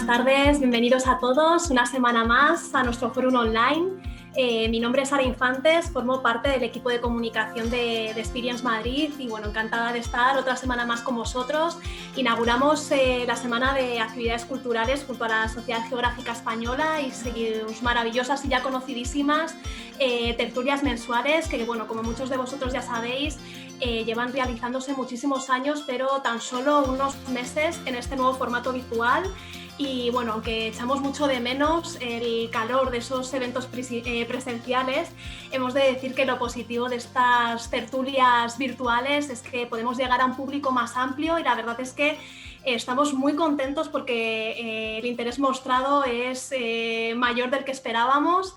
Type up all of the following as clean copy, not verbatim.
buenas tardes, bienvenidos a todos una semana más a nuestro foro online. Mi nombre es Sara Infantes, formo parte del equipo de comunicación de Experience Madrid y bueno, encantada de estar otra semana más con vosotros. Inauguramos la semana de actividades culturales junto a la Sociedad Geográfica Española y seguimos maravillosas y ya conocidísimas tertulias mensuales que, bueno, como muchos de vosotros ya sabéis, llevan realizándose muchísimos años, pero tan solo unos meses en este nuevo formato virtual. Y bueno, aunque echamos mucho de menos el calor de esos eventos presenciales, hemos de decir que lo positivo de estas tertulias virtuales es que podemos llegar a un público más amplio y la verdad es que estamos muy contentos porque el interés mostrado es mayor del que esperábamos.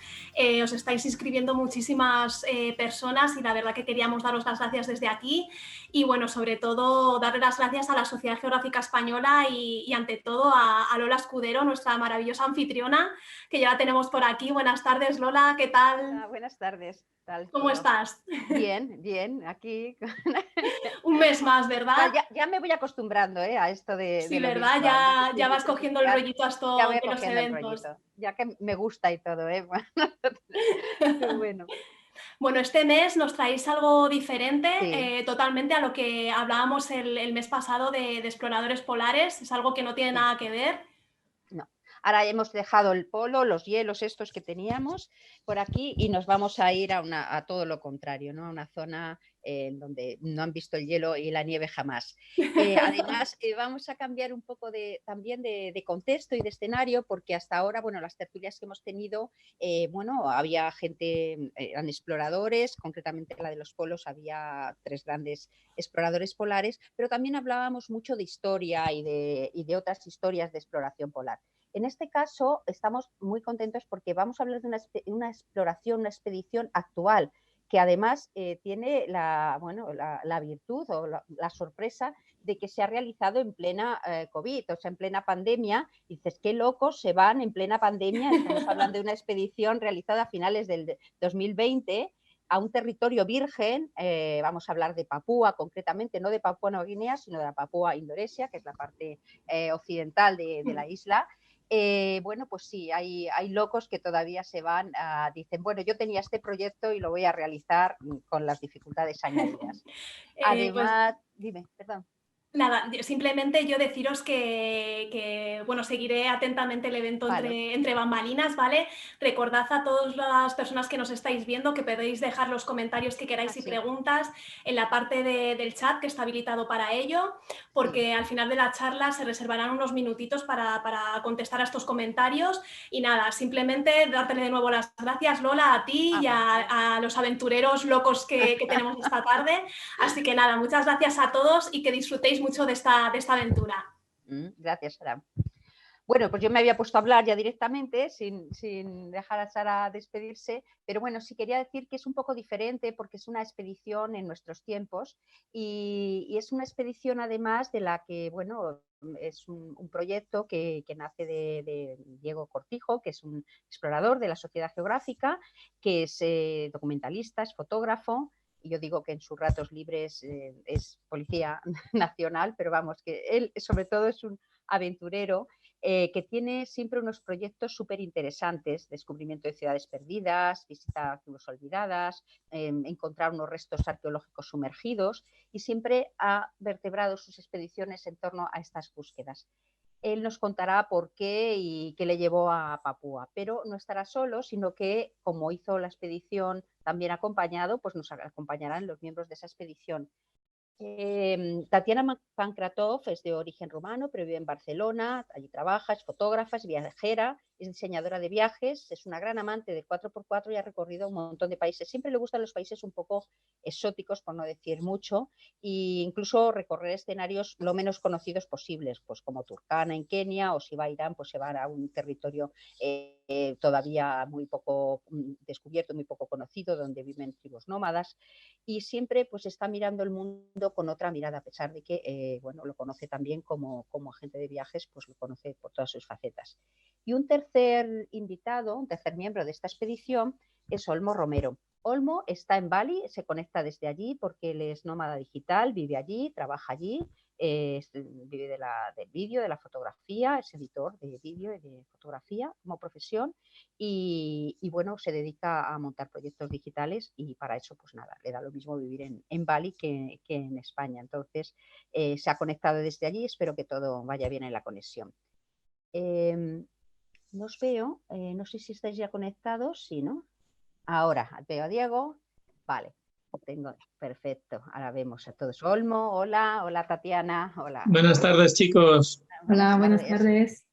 Os estáis inscribiendo muchísimas personas y la verdad que queríamos daros las gracias desde aquí y bueno, sobre todo darle las gracias a la Sociedad Geográfica Española y ante todo a Lola Escudero, nuestra maravillosa anfitriona, que ya la tenemos por aquí. Buenas tardes, Lola, ¿qué tal? Hola, buenas tardes. ¿Tal ¿Cómo todo? estás? Bien, bien, aquí. Un mes más, ¿verdad? Ya me voy acostumbrando a esto Sí, de lo ¿verdad? virtual. Ya vas cogiendo el rollito a Ya esto voy de los cogiendo el eventos. rollito, ya que me gusta y todo, ¿eh? Qué bueno. Bueno, este mes nos traéis algo diferente Sí. totalmente a lo que hablábamos el mes pasado de exploradores polares. Es algo que no tiene Sí. nada que ver. No. Ahora hemos dejado el polo, los hielos estos que teníamos por aquí y nos vamos a ir a todo lo contrario, ¿no? A una zona en donde no han visto el hielo y la nieve jamás. Además, vamos a cambiar un poco también de contexto y de escenario porque hasta ahora, bueno, las tertulias que hemos tenido, bueno, había gente, eran exploradores, concretamente la de los polos, había 3 grandes exploradores polares, pero también hablábamos mucho de historia y de otras historias de exploración polar. En este caso estamos muy contentos porque vamos a hablar de una exploración, una expedición actual, que además tiene la virtud o la sorpresa de que se ha realizado en plena COVID, o sea, en plena pandemia. Y dices, qué locos se van en plena pandemia. Estamos hablando de una expedición realizada a finales del 2020 a un territorio virgen, vamos a hablar de Papúa concretamente, no de Papúa Nueva Guinea, sino de la Papúa Indonesia, que es la parte occidental de la isla. Bueno, pues sí, hay locos que todavía se van, dicen, bueno, yo tenía este proyecto y lo voy a realizar con las dificultades añadidas. Pues Además, dime, perdón. nada, simplemente yo deciros que, bueno, seguiré atentamente el evento Vale. entre bambalinas, ¿vale? Recordad a todas las personas que nos estáis viendo que podéis dejar los comentarios que queráis y Sí, preguntas en la parte del chat que está habilitado para ello, sí. porque al final de la charla se reservarán unos minutitos para contestar a estos comentarios y nada, simplemente dártele de nuevo las gracias, Lola, a ti y Vale. a los aventureros locos que tenemos esta tarde. Así que nada, muchas gracias a todos y que disfrutéis mucho de esta aventura. Gracias, Sara. Bueno, pues yo me había puesto a hablar ya directamente, sin dejar a Sara despedirse, pero bueno, sí quería decir que es un poco diferente porque es una expedición en nuestros tiempos y es una expedición además de la que, bueno, es un proyecto que nace de Diego Cortijo, que es un explorador de la Sociedad Geográfica, que es documentalista, es fotógrafo. Y yo digo que en sus ratos libres es policía nacional, pero vamos, que él sobre todo es un aventurero que tiene siempre unos proyectos súper interesantes, descubrimiento de ciudades perdidas, visita a tribus olvidadas, encontrar unos restos arqueológicos sumergidos y siempre ha vertebrado sus expediciones en torno a estas búsquedas. Él nos contará por qué y qué le llevó a Papúa, pero no estará solo, sino que como hizo la expedición también acompañado, pues nos acompañarán los miembros de esa expedición. Tatiana Pankratov es de origen rumano, pero vive en Barcelona, allí trabaja, es fotógrafa, es viajera, es diseñadora de viajes, es una gran amante del 4x4 y ha recorrido un montón de países. Siempre le gustan los países un poco exóticos, por no decir mucho, e incluso recorrer escenarios lo menos conocidos posibles, pues como Turkana en Kenia, o si va a Irán, pues se va a un territorio todavía muy poco descubierto, muy poco conocido, donde viven tribus nómadas. Y siempre pues está mirando el mundo con otra mirada, a pesar de que bueno, lo conoce también como agente de viajes, pues lo conoce por todas sus facetas. Y un tercer invitado, un tercer miembro de esta expedición es Olmo Romero. Olmo está en Bali, se conecta desde allí porque él es nómada digital, vive allí, trabaja allí, vive del vídeo, de la fotografía, es editor de vídeo y de fotografía como profesión y bueno, se dedica a montar proyectos digitales y para eso pues nada, le da lo mismo vivir en Bali que en España. Entonces se ha conectado desde allí, espero que todo vaya bien en la conexión. No os veo, no sé si estáis ya conectados, sí, ¿no? Ahora veo a Diego, vale. Perfecto, ahora vemos a todos. Olmo, hola, hola Tatiana, hola. Buenas tardes, chicos. Hola, buenas tardes.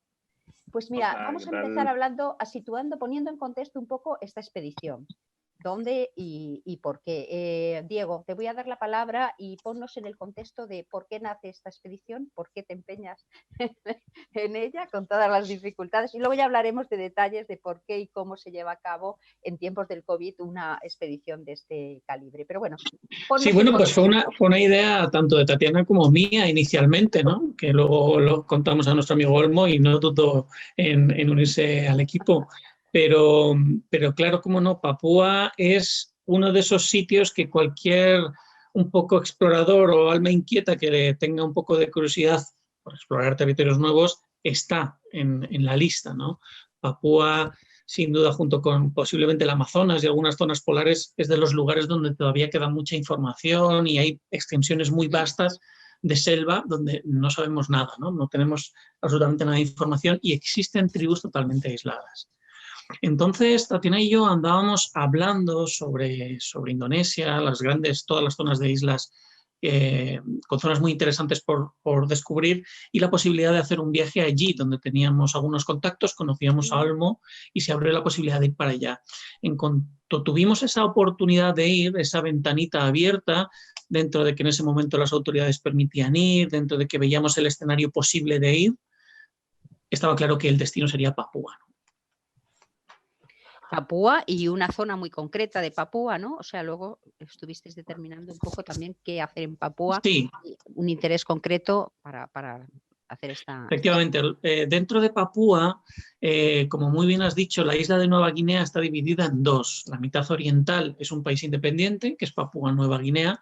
Pues mira, Hola, vamos a ¿qué tal? empezar hablando, situando, poniendo en contexto un poco esta expedición. ¿Dónde y por qué? Diego, te voy a dar la palabra y ponnos en el contexto de por qué nace esta expedición, por qué te empeñas en ella con todas las dificultades y luego ya hablaremos de detalles de por qué y cómo se lleva a cabo en tiempos del COVID una expedición de este calibre. Pero bueno, sí, bueno, pues fue una idea tanto de Tatiana como mía inicialmente, ¿no? Que luego lo contamos a nuestro amigo Olmo y no dudó en unirse al equipo. Pero claro, cómo no, Papúa es uno de esos sitios que cualquier un poco explorador o alma inquieta que le tenga un poco de curiosidad por explorar territorios nuevos está en la lista, ¿no? Papúa, sin duda, junto con posiblemente el Amazonas y algunas zonas polares, es de los lugares donde todavía queda mucha información y hay extensiones muy vastas de selva donde no sabemos nada, ¿no? No tenemos absolutamente nada de información y existen tribus totalmente aisladas. Entonces, Tatiana y yo andábamos hablando sobre Indonesia, todas las zonas de islas con zonas muy interesantes por descubrir y la posibilidad de hacer un viaje allí donde teníamos algunos contactos, conocíamos a Olmo y se abrió la posibilidad de ir para allá. En cuanto tuvimos esa oportunidad de ir, esa ventanita abierta, dentro de que en ese momento las autoridades permitían ir, dentro de que veíamos el escenario posible de ir, estaba claro que el destino sería Papúa. Papúa y una zona muy concreta de Papúa, ¿no? O sea, luego estuvisteis determinando un poco también qué hacer en Papúa, sí. Un interés concreto para hacer esta... Efectivamente, dentro de Papúa, como muy bien has dicho, la isla de Nueva Guinea está dividida en dos. La mitad oriental es un país independiente, que es Papúa Nueva Guinea,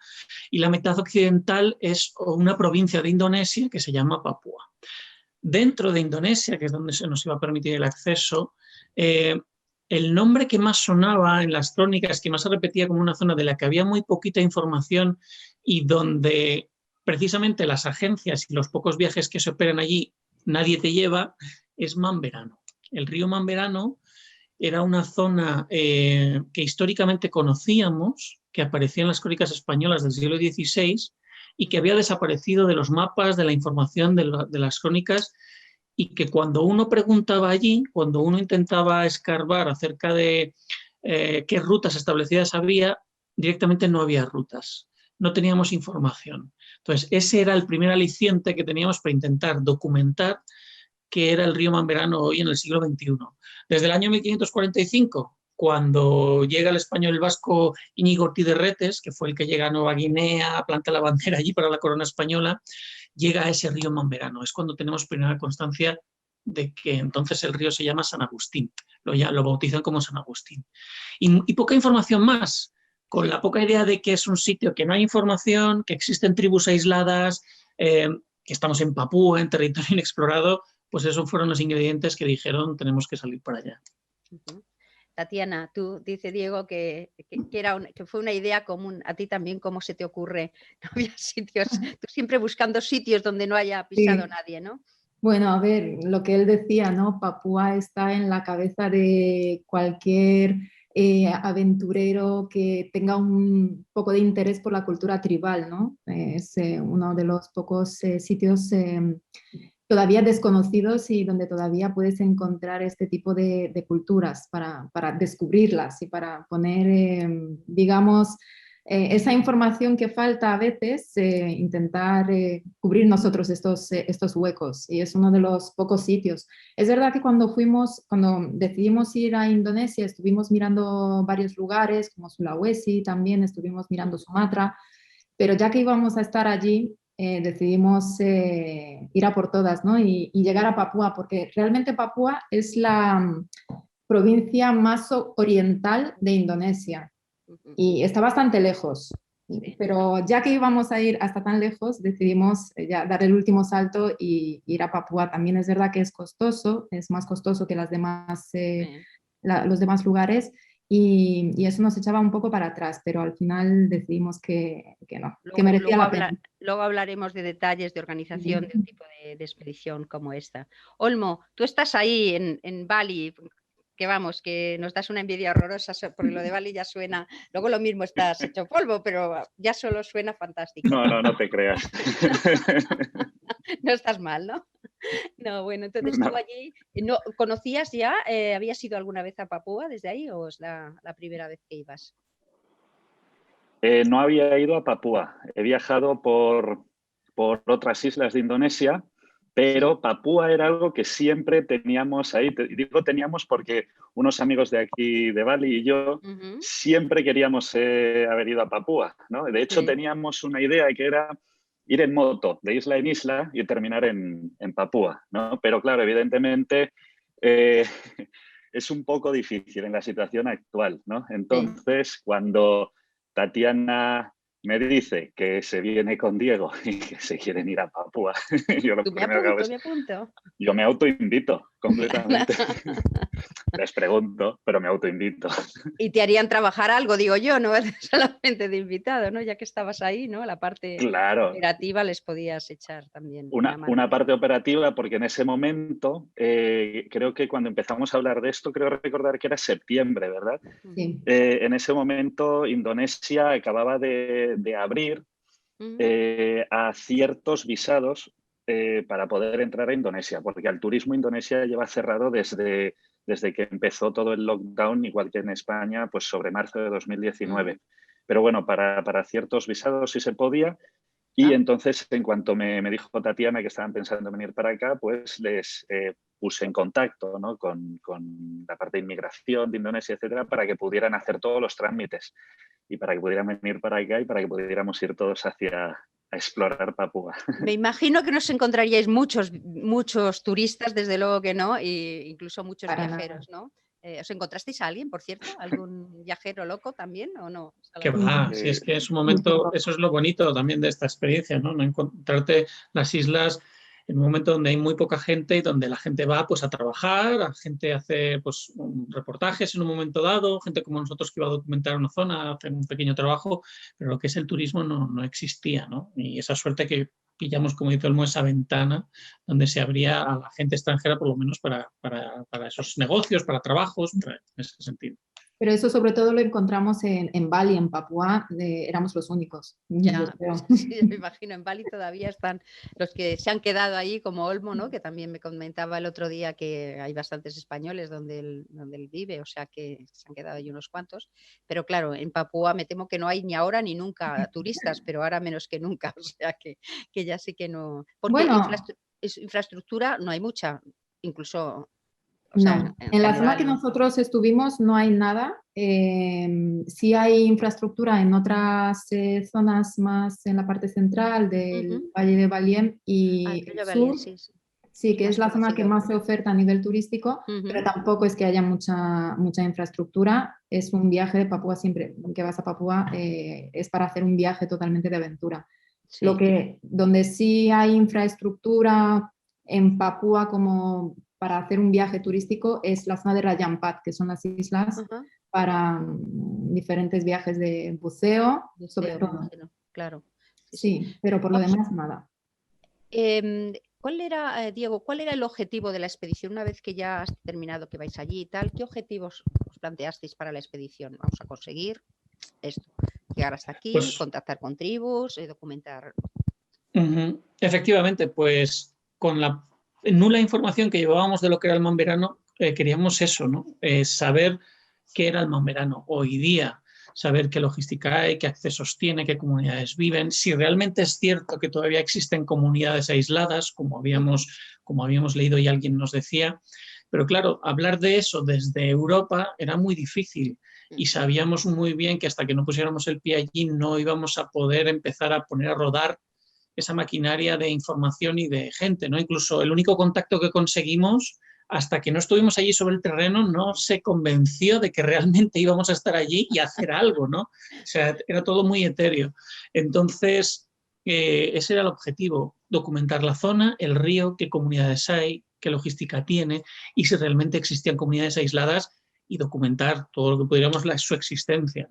y la mitad occidental es una provincia de Indonesia que se llama Papúa. Dentro de Indonesia, que es donde se nos iba a permitir el acceso, el nombre que más sonaba en las crónicas, que más se repetía como una zona de la que había muy poquita información y donde precisamente las agencias y los pocos viajes que se operan allí nadie te lleva, es Mamberano. El río Mamberano era una zona que históricamente conocíamos, que aparecía en las crónicas españolas del siglo XVI y que había desaparecido de los mapas, de la información de las crónicas, y que cuando uno preguntaba allí, cuando uno intentaba escarbar acerca de qué rutas establecidas había, directamente no había rutas, no teníamos información. Entonces, ese era el primer aliciente que teníamos para intentar documentar qué era el río Mamberano hoy en el siglo XXI. Desde el año 1545, cuando llega el español vasco Íñigo Ortiz de Retes, que fue el que llega a Nueva Guinea, planta la bandera allí para la corona española, llega a ese río Mamberano. Es cuando tenemos primera constancia de que entonces el río se llama San Agustín, lo bautizan como San Agustín. Y poca información más, con la poca idea de que es un sitio que no hay información, que existen tribus aisladas, que estamos en Papúa, en territorio inexplorado, pues esos fueron los ingredientes que dijeron tenemos que salir para allá. Tatiana, tú dice Diego que fue una idea común. A ti también, ¿cómo se te ocurre? No había sitios, tú siempre buscando sitios donde no haya pisado nadie, ¿no? Bueno, a ver, lo que él decía, ¿no? Papúa está en la cabeza de cualquier aventurero que tenga un poco de interés por la cultura tribal, ¿no? Es uno de los pocos sitios todavía desconocidos y donde todavía puedes encontrar este tipo de culturas para descubrirlas y para poner, digamos, esa información que falta a veces, intentar cubrir nosotros estos huecos, y es uno de los pocos sitios. Es verdad que cuando decidimos ir a Indonesia, estuvimos mirando varios lugares, como Sulawesi, también estuvimos mirando Sumatra, pero ya que íbamos a estar allí, decidimos ir a por todas, ¿no? Y llegar a Papúa, porque realmente Papúa es la provincia más oriental de Indonesia y está bastante lejos Pero ya que íbamos a ir hasta tan lejos, decidimos ya dar el último salto y ir a Papúa. También es verdad que es costoso, es más costoso que los demás lugares, y eso nos echaba un poco para atrás, pero al final decidimos que no, que merecía la pena. Luego hablaremos de detalles de organización de un tipo de expedición como esta. Olmo, tú estás ahí en Bali, que vamos, que nos das una envidia horrorosa, porque lo de Bali ya suena, luego lo mismo estás hecho polvo, pero ya solo suena fantástico. No te creas. No estás mal, ¿no? No, bueno, entonces tú allí, ¿no, conocías ya, habías ido alguna vez a Papúa desde ahí o es la primera vez que ibas? No había ido a Papúa, he viajado por otras islas de Indonesia, pero Papúa era algo que siempre teníamos ahí. Digo teníamos porque unos amigos de aquí, de Bali, y yo, siempre queríamos haber ido a Papúa, ¿no? De hecho, teníamos una idea que era ir en moto de isla en isla y terminar en Papúa, ¿no? Pero claro, evidentemente es un poco difícil en la situación actual, ¿no? Entonces, cuando Tatiana me dice que se viene con Diego y que se quieren ir a Papúa, yo me autoinvito completamente. Les pregunto, pero me autoinvito. Y te harían trabajar algo, digo yo, no solamente de invitado, ¿no? Ya que estabas ahí, ¿no? La parte operativa les podías echar también. Una parte operativa, porque en ese momento, creo que cuando empezamos a hablar de esto, creo recordar que era septiembre, ¿verdad? Sí. En ese momento Indonesia acababa de abrir a ciertos visados para poder entrar a Indonesia, porque el turismo Indonesia lleva cerrado desde que empezó todo el lockdown, igual que en España, pues sobre marzo de 2019. Pero bueno, para ciertos visados sí se podía. Y entonces, en cuanto me dijo Tatiana que estaban pensando en venir para acá, pues les puse en contacto, ¿no? con la parte de inmigración de Indonesia, etcétera, para que pudieran hacer todos los trámites y para que pudieran venir para acá y para que pudiéramos ir todos a explorar Papúa. Me imagino que nos encontraríais muchos turistas, desde luego que no, e incluso muchos viajeros, ¿no? ¿Os encontrasteis a alguien, por cierto? ¿Algún viajero loco también o no? Que va, si es que es un momento, eso es lo bonito también de esta experiencia, ¿no? No encontrarte las islas en un momento donde hay muy poca gente y donde la gente va pues a trabajar, la gente hace pues reportajes en un momento dado, gente como nosotros que iba a documentar una zona, a hacer un pequeño trabajo, pero lo que es el turismo no existía, ¿no? Y esa suerte que pillamos, como dice Olmo, esa ventana donde se abría a la gente extranjera, por lo menos para esos negocios, para trabajos, en ese sentido. Pero eso sobre todo lo encontramos en Bali, en Papúa, éramos los únicos. Ya, sí, me imagino, en Bali todavía están los que se han quedado ahí, como Olmo, ¿no? Que también me comentaba el otro día que hay bastantes españoles donde él vive, o sea que se han quedado ahí unos cuantos. Pero claro, en Papúa me temo que no hay ni ahora ni nunca turistas, pero ahora menos que nunca, o sea que ya sí que no. Porque bueno, infraestructura no hay mucha, incluso... O sea, en la zona que nosotros estuvimos no hay nada. Sí hay infraestructura en otras zonas más en la parte central del Valle de Baliem y el sur. Sí, que es la zona que más se oferta a nivel turístico, pero tampoco es que haya mucha infraestructura. Es un viaje de Papúa, siempre que vas a Papúa es para hacer un viaje totalmente de aventura. Sí. Donde sí hay infraestructura en Papúa como para hacer un viaje turístico es la zona de Raja Ampat, que son las islas para diferentes viajes de buceo, sobre todo. Claro. Sí, pero por lo demás nada. ¿Cuál era, Diego, cuál era el objetivo de la expedición una vez que ya has terminado, que vais allí y tal? ¿Qué objetivos os planteasteis para la expedición? Vamos a conseguir esto, llegar hasta aquí, pues, contactar con tribus, documentar. Efectivamente, pues con la nula información que llevábamos de lo que era el Mamberano, queríamos eso, ¿no? Saber qué era el Mamberano hoy día, saber qué logística hay, qué accesos tiene, qué comunidades viven, si realmente es cierto que todavía existen comunidades aisladas, como habíamos leído y alguien nos decía. Pero claro, hablar de eso desde Europa era muy difícil y sabíamos muy bien que hasta que no pusiéramos el pie allí no íbamos a poder empezar a poner a rodar esa maquinaria de información y de gente, ¿no? Incluso el único contacto que conseguimos hasta que no estuvimos allí sobre el terreno, no se convenció de que realmente íbamos a estar allí y hacer algo, ¿no? O sea, era todo muy etéreo. Entonces, ese era el objetivo, documentar la zona, el río, qué comunidades hay, qué logística tiene y si realmente existían comunidades aisladas y documentar todo lo que pudiéramos su existencia.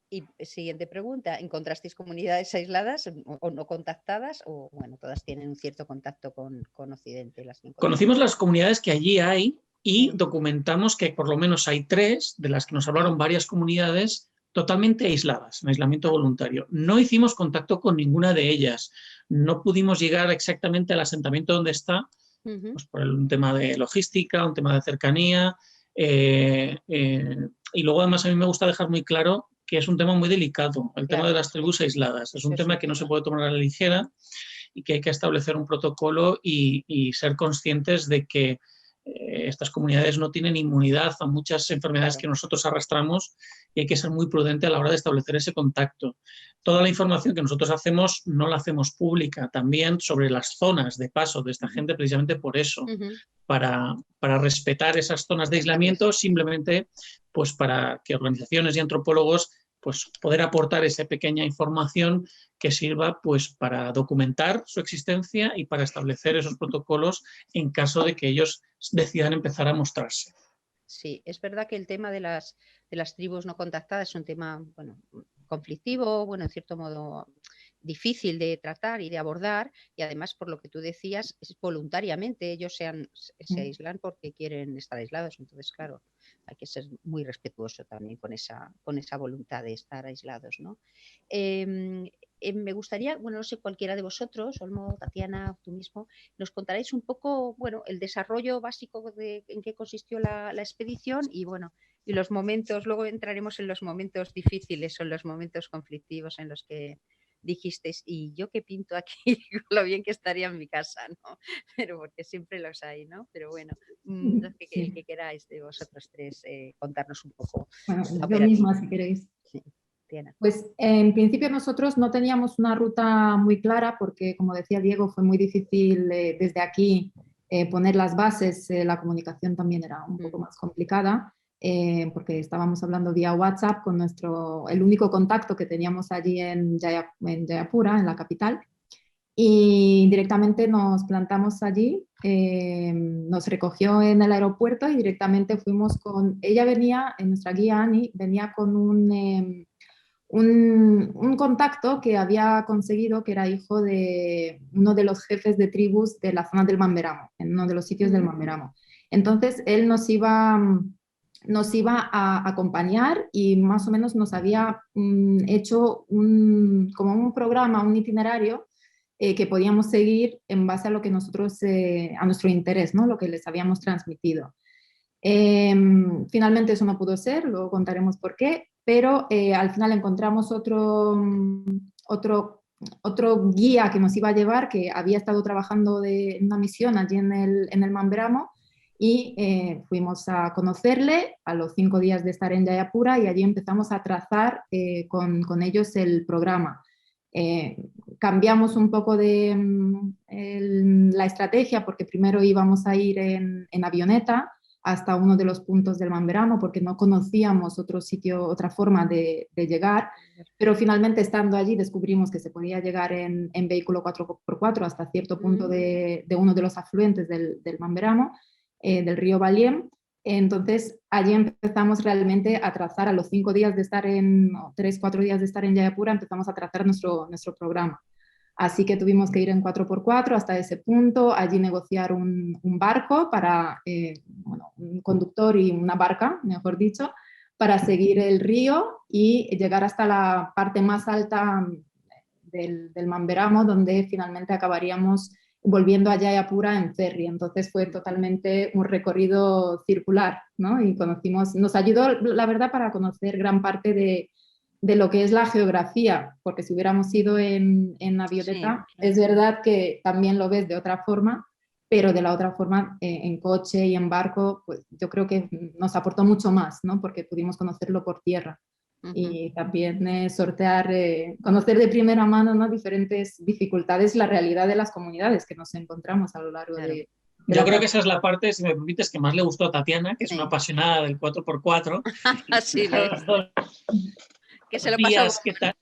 Y siguiente pregunta, ¿encontrasteis comunidades aisladas o no contactadas? O bueno, todas tienen un cierto contacto con Occidente. Conocimos las comunidades que allí hay y documentamos que por lo menos hay 3, de las que nos hablaron varias comunidades, totalmente aisladas, en aislamiento voluntario. No hicimos contacto con ninguna de ellas. No pudimos llegar exactamente al asentamiento donde está, pues por un tema de logística, un tema de cercanía. Y luego además a mí me gusta dejar muy claro que es un tema muy delicado, el tema de las tribus aisladas. Es un tema que no se puede tomar a la ligera y que hay que establecer un protocolo y ser conscientes de que estas comunidades no tienen inmunidad a muchas enfermedades que nosotros arrastramos y hay que ser muy prudente a la hora de establecer ese contacto. Toda la información que nosotros hacemos no la hacemos pública, también sobre las zonas de paso de esta gente, precisamente por eso, para respetar esas zonas de aislamiento, simplemente pues para que organizaciones y antropólogos pues poder aportar esa pequeña información que sirva pues para documentar su existencia y para establecer esos protocolos en caso de que ellos decidan empezar a mostrarse. Sí, es verdad que el tema de las tribus no contactadas es un tema, bueno, conflictivo, bueno, en cierto modo difícil de tratar y de abordar, y además, por lo que tú decías, es voluntariamente, ellos se aíslan porque quieren estar aislados. Entonces, claro, hay que ser muy respetuoso también con esa voluntad de estar aislados, ¿no? Me gustaría, bueno, no sé, cualquiera de vosotros, Olmo, Tatiana, tú mismo, nos contaréis un poco, bueno, el desarrollo básico en qué consistió la expedición y, bueno, y los momentos, luego entraremos en los momentos difíciles o en los momentos conflictivos en los que dijisteis, y yo que pinto aquí, lo bien que estaría en mi casa, ¿no? Pero porque siempre los hay, ¿no? Pero bueno, el que queráis de vosotros 3 contarnos un poco. Bueno, yo misma, si queréis. Sí. Diana. Pues en principio nosotros no teníamos una ruta muy clara porque, como decía Diego, fue muy difícil desde aquí poner las bases. La comunicación también era un poco más complicada. Porque estábamos hablando vía WhatsApp con el único contacto que teníamos allí en Jayapura, en la capital, y directamente nos plantamos allí, nos recogió en el aeropuerto y directamente fuimos ella venía, nuestra guía Ani, venía con un contacto que había conseguido, que era hijo de uno de los jefes de tribus de la zona del Mamberamo, en uno de los sitios del Mamberamo. Entonces él nos iba a acompañar y más o menos nos había hecho como un programa, un itinerario que podíamos seguir en base a lo que nosotros, a nuestro interés, ¿no? Lo que les habíamos transmitido. Finalmente eso no pudo ser, luego contaremos por qué, pero al final encontramos otro guía que nos iba a llevar, que había estado trabajando en una misión allí en el Mamberamo, y fuimos a conocerle a los 5 días de estar en Jayapura y allí empezamos a trazar con ellos el programa. Cambiamos un poco la estrategia porque primero íbamos a ir en avioneta hasta uno de los puntos del Mamberamo porque no conocíamos otro sitio, otra forma de llegar, pero finalmente estando allí descubrimos que se podía llegar en vehículo 4x4 hasta cierto punto de uno de los afluentes del Mamberamo, del río Baliem. Entonces allí empezamos realmente a trazar a los 5 días de estar 3-4 días de estar en Jayapura, empezamos a trazar nuestro programa. Así que tuvimos que ir en 4x4 hasta ese punto, allí negociar un barco para, un conductor y una barca, mejor dicho, para seguir el río y llegar hasta la parte más alta del Mamberamo, donde finalmente acabaríamos volviendo a Jayapura en ferry. Entonces fue totalmente un recorrido circular, ¿no? Y nos ayudó, la verdad, para conocer gran parte de lo que es la geografía, porque si hubiéramos ido en avioneta, sí, es verdad que también lo ves de otra forma, pero de la otra forma, en coche y en barco, pues yo creo que nos aportó mucho más, ¿no? Porque pudimos conocerlo por tierra. Y también conocer de primera mano, ¿no? Diferentes dificultades, la realidad de las comunidades que nos encontramos a lo largo Yo creo que esa es la parte, si me permites, que más le gustó a Tatiana, que es Sí. una apasionada del 4x4. Sí, lo he visto. Que se lo Días, pasó ¿qué tal?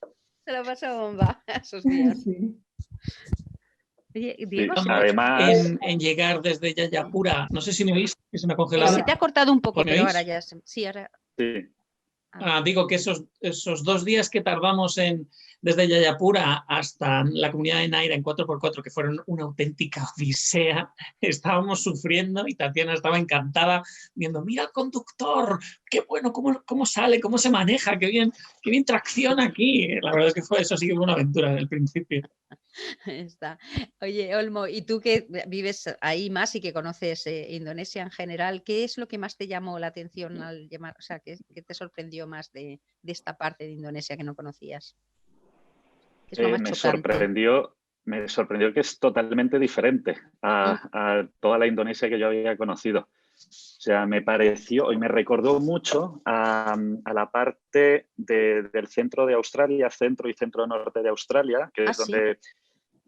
Se lo pasó bomba esos días. Sí. Oye, Sí, Diego, además, En llegar desde Yayapura, no sé si me oís, que se me ha congelado. se te ha cortado un poco, ¿Me pero oís? ahora ya sí, ahora. sí. Digo que esos 2 días que tardamos desde Yayapura hasta la comunidad de Naira en 4x4, que fueron una auténtica odisea, estábamos sufriendo y Tatiana estaba encantada viendo, mira el conductor, qué bueno, cómo sale, cómo se maneja, qué bien tracciona aquí. La verdad es que eso sí que fue una aventura desde el principio. Está. Oye, Olmo, y tú que vives ahí más y que conoces Indonesia en general, ¿qué es lo que más te llamó la atención al llamar, o sea, qué te sorprendió más de esta parte de Indonesia que no conocías? ¿Qué es lo más chocante? Me sorprendió que es totalmente diferente a toda la Indonesia que yo había conocido. O sea, me pareció y me recordó mucho a la parte del centro de Australia, centro y centro-norte de Australia, que es donde...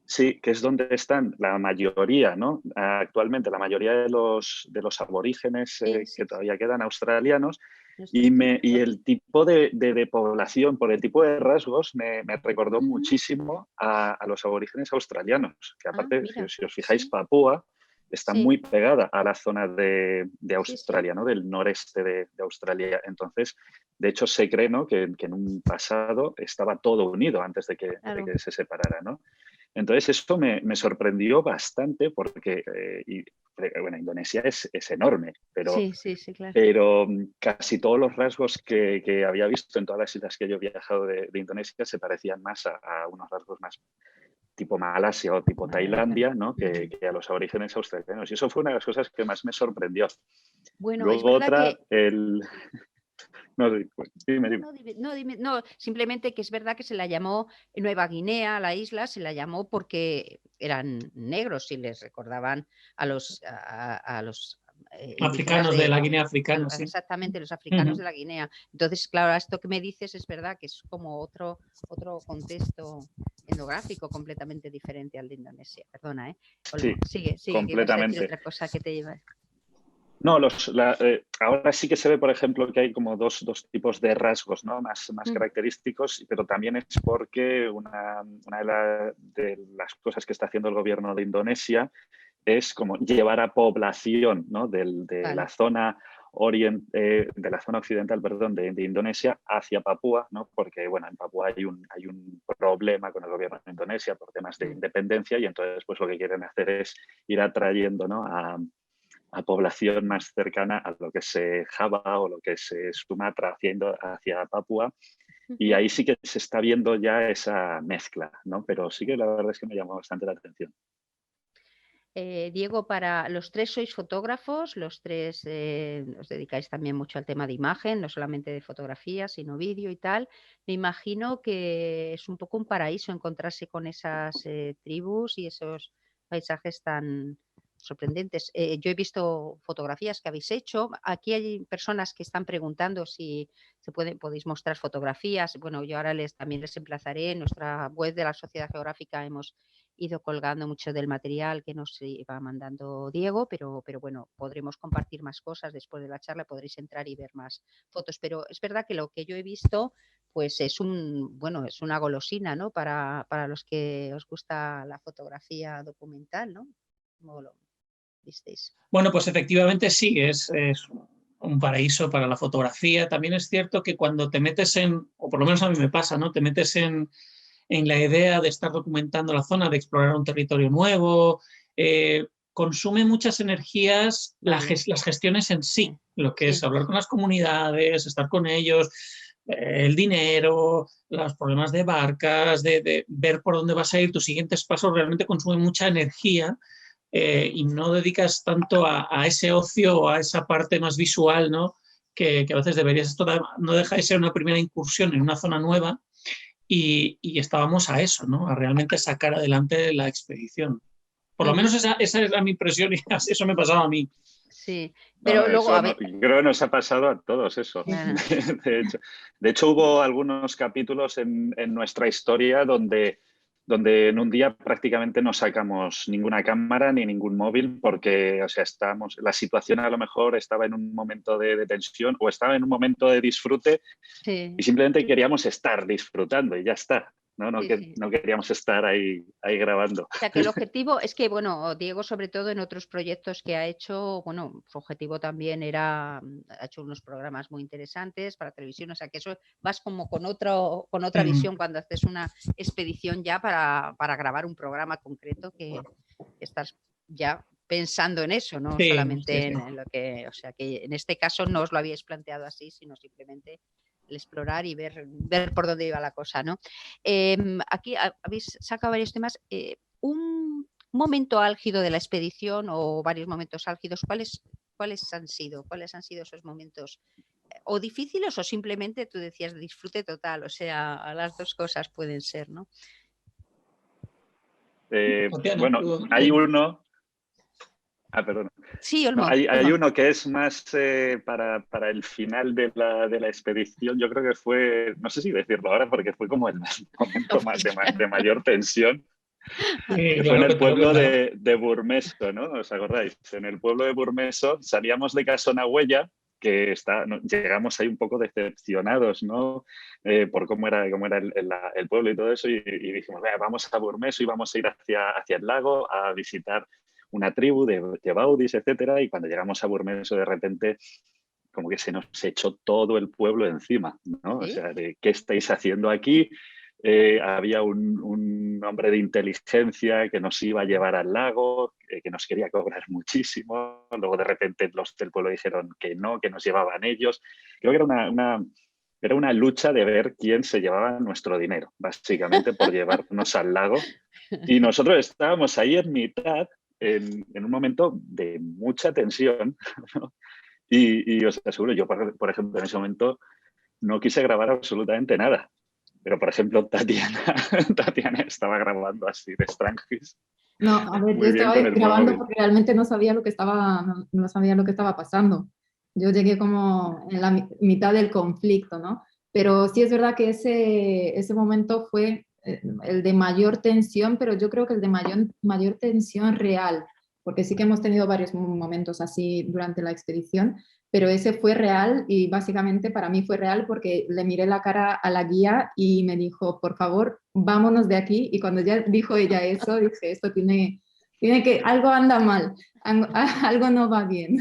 Sí, que es donde están la mayoría, ¿no? Actualmente la mayoría de los aborígenes que todavía quedan australianos, y el tipo de población, por el tipo de rasgos, me recordó muchísimo a los aborígenes australianos, que aparte, si os fijáis, Papúa está muy pegada a la zona de Australia, ¿no? Del noreste de Australia. Entonces, de hecho, se cree, ¿no? que en un pasado estaba todo unido antes de que se separara, ¿no? Entonces, esto me sorprendió bastante porque, bueno, Indonesia es enorme, pero, claro. pero casi todos los rasgos que había visto en todas las islas que yo he viajado de Indonesia se parecían más a unos rasgos más tipo Malasia o tipo Tailandia, ¿no? que a los aborígenes australianos. Y eso fue una de las cosas que más me sorprendió. Bueno, luego otra, No, dime. No, simplemente que es verdad que se la llamó Nueva Guinea, la isla, se la llamó porque eran negros y les recordaban a los africanos de la Guinea africana, sí. Exactamente, los africanos de la Guinea. Entonces, claro, esto que me dices es verdad que es como otro contexto etnográfico completamente diferente al de Indonesia. Perdona, Sí, sigue, completamente. que ibas a decir otra cosa que te lleva. No, ahora sí que se ve, por ejemplo, que hay como dos tipos de rasgos, ¿no? más característicos, pero también es porque una de las cosas que está haciendo el gobierno de Indonesia es como llevar a población, ¿no? de la zona occidental, perdón, de Indonesia hacia Papúa, ¿no? Porque, bueno, en Papúa hay un problema con el gobierno de Indonesia por temas de independencia, y entonces pues lo que quieren hacer es ir atrayendo, ¿no? a población más cercana a lo que es Java o lo que es Sumatra, hacia Papúa, y ahí sí que se está viendo ya esa mezcla, ¿no? Pero sí que la verdad es que me llamó bastante la atención. Diego, para los tres sois fotógrafos, los tres os dedicáis también mucho al tema de imagen, no solamente de fotografía, sino vídeo y tal. Me imagino que es un poco un paraíso encontrarse con esas tribus y esos paisajes tan sorprendentes. Yo he visto fotografías que habéis hecho. Aquí hay personas que están preguntando si podéis mostrar fotografías. Bueno, yo ahora también les emplazaré. En nuestra web de la Sociedad Geográfica hemos ido colgando mucho del material que nos iba mandando Diego, pero bueno, podremos compartir más cosas después de la charla, podréis entrar y ver más fotos. Pero es verdad que lo que yo he visto pues es una golosina, ¿no? Para los que os gusta la fotografía documental, ¿no? ¿Cómo lo visteis? Bueno, pues efectivamente sí, es un paraíso para la fotografía. También es cierto que cuando te metes o por lo menos a mí me pasa, ¿no? Te metes en la idea de estar documentando la zona, de explorar un territorio nuevo, consume muchas energías las gestiones en sí, lo que es hablar con las comunidades, estar con ellos, el dinero, los problemas de barcas, de ver por dónde vas a ir, tus siguientes pasos realmente consumen mucha energía. Y no dedicas tanto a ese ocio o a esa parte más visual, ¿no? que a veces deberías. Esto no deja de ser una primera incursión en una zona nueva, y estábamos a eso, ¿no? A realmente sacar adelante la expedición. Por lo menos esa era mi impresión, y eso me pasaba a mí. Sí, pero luego creo que nos ha pasado a todos eso. De hecho, hubo algunos capítulos en nuestra historia donde donde en un día prácticamente no sacamos ninguna cámara ni ningún móvil porque, o sea, la situación a lo mejor estaba en un momento de tensión o estaba en un momento de disfrute y simplemente queríamos estar disfrutando y ya está. No queríamos estar ahí grabando. O sea, que el objetivo es que, bueno, Diego, sobre todo en otros proyectos que ha hecho, bueno, su objetivo también ha hecho unos programas muy interesantes para televisión, o sea, que eso vas como con otra visión cuando haces una expedición ya para grabar un programa concreto que estás ya pensando en eso, no solamente en lo que, o sea, que en este caso no os lo habíais planteado así, sino simplemente el explorar y ver por dónde iba la cosa, ¿no? Aquí habéis sacado varios temas. Un momento álgido de la expedición o varios momentos álgidos, ¿cuáles han sido? ¿Cuáles han sido esos momentos? ¿O difíciles o simplemente tú decías disfrute total? O sea, las dos cosas pueden ser, ¿no? Bueno, hay uno... perdón. Sí, Olmo. Hay uno que es más para el final de la expedición. Yo creo que fue, no sé si decirlo ahora, porque fue como el momento más de mayor tensión. Fue en el pueblo de Burmeso, ¿no? ¿Os acordáis? En el pueblo de Burmeso salíamos de Casonagüella, que llegamos ahí un poco decepcionados, ¿no? Por cómo era el pueblo y todo eso, y dijimos, vamos a Burmeso y vamos a ir hacia el lago a visitar una tribu de baudis, etcétera, y cuando llegamos a Burmeso de repente como que se nos echó todo el pueblo encima, ¿no? ¿Sí? O sea, ¿qué estáis haciendo aquí? Había un hombre de inteligencia que nos iba a llevar al lago, que nos quería cobrar muchísimo. Luego de repente los del pueblo dijeron que no, que nos llevaban ellos. Creo que era una lucha de ver quién se llevaba nuestro dinero, básicamente por llevarnos al lago. Y nosotros estábamos ahí en mitad, en un momento de mucha tensión, ¿no? Y os aseguro, yo, por ejemplo, en ese momento no quise grabar absolutamente nada. Pero, por ejemplo, Tatiana estaba grabando así de Strangis. No, a ver, yo estaba grabando porque realmente no sabía lo que estaba pasando. Yo llegué como en la mitad del conflicto, ¿no? Pero sí es verdad que ese momento fue el de mayor tensión, pero yo creo que el de mayor tensión real, porque sí que hemos tenido varios momentos así durante la expedición, pero ese fue real y básicamente para mí fue real porque le miré la cara a la guía y me dijo, por favor, vámonos de aquí. Y cuando ya dijo ella eso, dije, esto tiene que, algo anda mal, algo no va bien.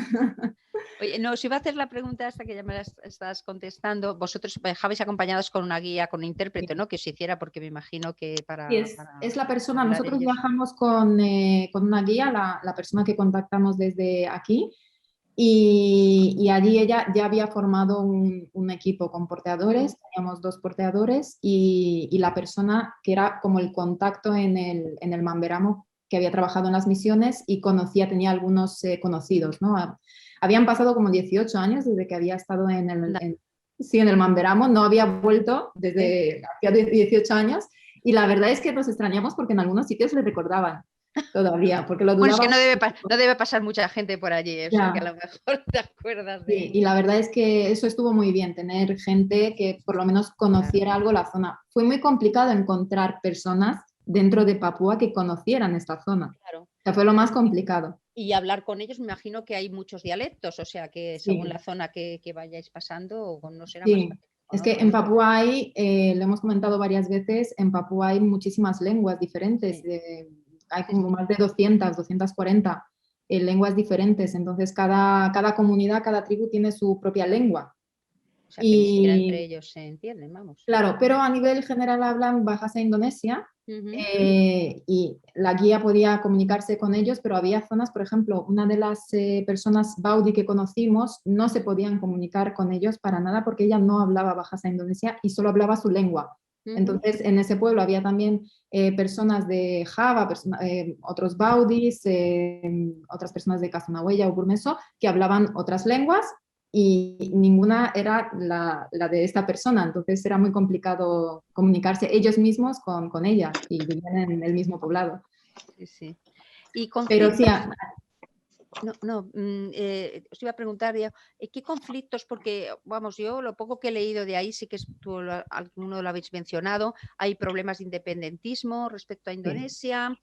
Oye, no, os iba a hacer la pregunta hasta que ya me la estás contestando. Vosotros viajabais acompañados con una guía, con un intérprete, ¿no? Que os hiciera, porque me imagino que para... Sí, es la persona, nosotros viajamos con una guía, la persona que contactamos desde aquí, y allí ella ya había formado un equipo con porteadores, teníamos 2 porteadores y la persona que era como el contacto en el Mamberamo, que había trabajado en las misiones y tenía algunos conocidos, ¿no? Habían pasado como 18 años desde que había estado en el Mamberamo, no había vuelto desde hacía 18 años y la verdad es que nos extrañamos porque en algunos sitios le recordaban todavía, porque lo dudaba. Bueno, es que no debe pasar mucha gente por allí, o sea, que a lo mejor te acuerdas de... Sí, y la verdad es que eso estuvo muy bien, tener gente que por lo menos conociera algo la zona. Fue muy complicado encontrar personas dentro de Papúa que conocieran esta zona. Claro. O sea, fue lo más complicado. Y hablar con ellos, me imagino que hay muchos dialectos, o sea, que según la zona que vayáis pasando, no será más fácil. Es que en Papúa hay, lo hemos comentado varias veces, en Papúa hay muchísimas lenguas diferentes. Sí. Hay como más de 240 lenguas diferentes, entonces cada comunidad, cada tribu tiene su propia lengua. O sea, que ni siquiera entre ellos se entienden, vamos. Claro, pero a nivel general hablan Bahasa Indonesia y la guía podía comunicarse con ellos, pero había zonas, por ejemplo, una de las personas Baudi que conocimos no se podían comunicar con ellos para nada porque ella no hablaba Bahasa Indonesia y solo hablaba su lengua. Entonces, en ese pueblo había también personas de Java, otros Baudis, otras personas de Casonagüella o Burmeso que hablaban otras lenguas y ninguna era la de esta persona. Entonces, era muy complicado comunicarse ellos mismos con ella y vivían en el mismo poblado. Sí, sí. ¿Y con Pero sí, Os iba a preguntar, ¿qué conflictos? Porque, vamos, yo lo poco que he leído de ahí, sí que alguno lo habéis mencionado, hay problemas de independentismo respecto a Indonesia,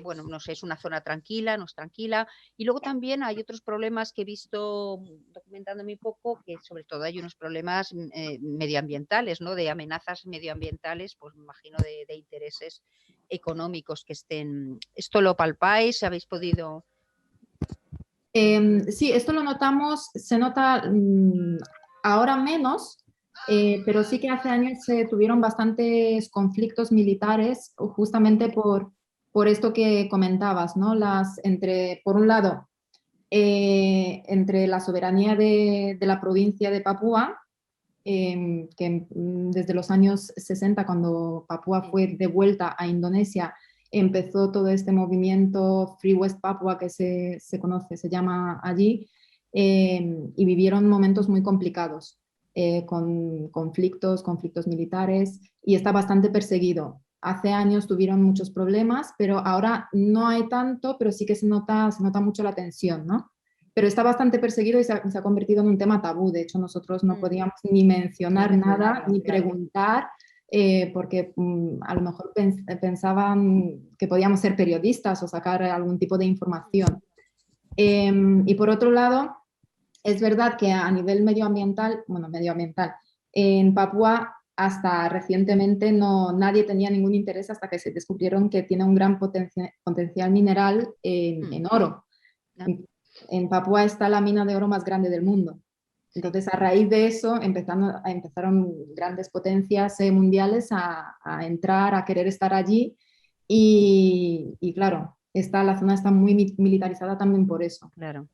bueno, no sé, es una zona tranquila, no es tranquila, y luego también hay otros problemas que he visto documentándome un poco, que sobre todo hay unos problemas medioambientales, ¿no? De amenazas medioambientales, pues me imagino de intereses económicos que estén. ¿Esto lo palpáis? ¿Habéis podido...? Sí, esto lo notamos, se nota ahora menos, pero sí que hace años se tuvieron bastantes conflictos militares justamente por esto que comentabas, ¿no? Por un lado, entre la soberanía de la provincia de Papúa, que desde los años 60, cuando Papúa fue devuelta a Indonesia, empezó todo este movimiento Free West Papua que se llama allí, y vivieron momentos muy complicados, con conflictos militares, y está bastante perseguido. Hace años tuvieron muchos problemas, pero ahora no hay tanto, pero sí que se nota mucho la tensión, ¿no? Pero está bastante perseguido y se ha convertido en un tema tabú. De hecho, nosotros no podíamos ni mencionar nada, ni preguntar, porque a lo mejor pensaban que podíamos ser periodistas o sacar algún tipo de información. Y por otro lado, es verdad que a nivel medioambiental, en Papúa hasta recientemente nadie tenía ningún interés hasta que se descubrieron que tiene un gran potencial mineral en oro. En Papúa está la mina de oro más grande del mundo. Entonces, a raíz de eso, empezaron grandes potencias mundiales a entrar, a querer estar allí. Y claro, la zona está muy militarizada también por eso. Claro.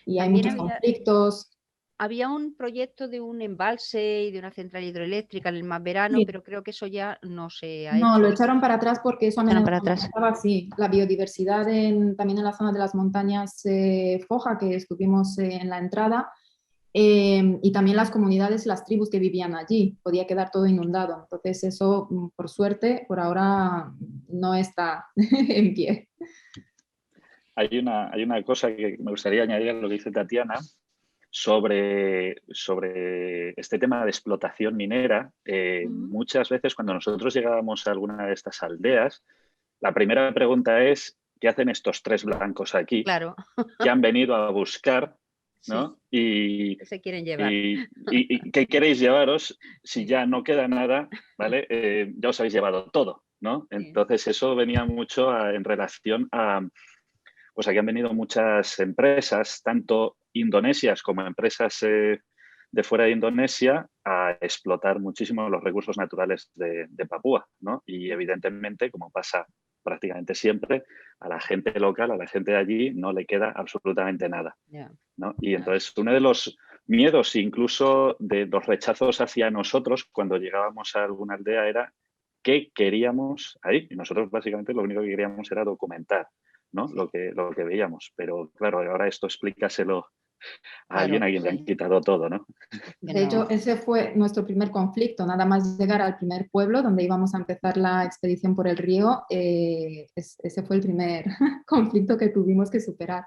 Y hay muchos conflictos. Había un proyecto de un embalse y de una central hidroeléctrica en el Mar Verano, sí, pero creo que eso ya no se ha hecho. No, lo echaron para atrás porque eso amenazaba así la biodiversidad también en la zona de las montañas Foja, que estuvimos en la entrada, y también las comunidades, las tribus que vivían allí. Podía quedar todo inundado. Entonces eso, por suerte, por ahora no está en pie. Hay una cosa que me gustaría añadir a lo que dice Tatiana sobre este tema de explotación minera. Muchas veces cuando nosotros llegábamos a alguna de estas aldeas, la primera pregunta es, ¿qué hacen estos tres blancos aquí? Claro. Que han venido a buscar, ¿no? Sí. ¿Qué se quieren llevar? Y ¿qué queréis llevaros si ya no queda nada, ¿vale? Ya os habéis llevado todo, ¿no? Entonces eso venía mucho en relación a... Pues aquí han venido muchas empresas, tanto indonesias como empresas de fuera de Indonesia, a explotar muchísimo los recursos naturales de Papúa, ¿no? Y evidentemente, como pasa prácticamente siempre, a la gente local, a la gente de allí, no le queda absolutamente nada, ¿no? Y entonces uno de los miedos, incluso de los rechazos hacia nosotros cuando llegábamos a alguna aldea, era qué queríamos ahí. Y nosotros básicamente lo único que queríamos era documentar, ¿no? Lo que veíamos. Pero claro, ahora esto explícaselo a alguien a quien le han quitado todo, ¿no? De hecho, ese fue nuestro primer conflicto. Nada más llegar al primer pueblo donde íbamos a empezar la expedición por el río, ese fue el primer conflicto que tuvimos que superar.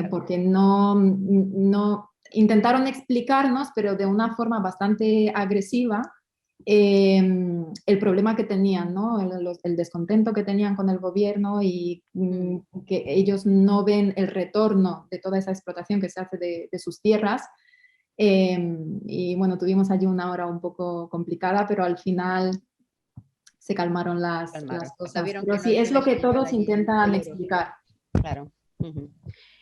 Porque no intentaron explicarnos, pero de una forma bastante agresiva, el problema que tenían, ¿no? El descontento que tenían con el gobierno y que ellos no ven el retorno de toda esa explotación que se hace de sus tierras. Y bueno, tuvimos allí una hora un poco complicada, pero al final se calmaron las cosas. Pero sí, es lo que todos intentan explicar. Claro.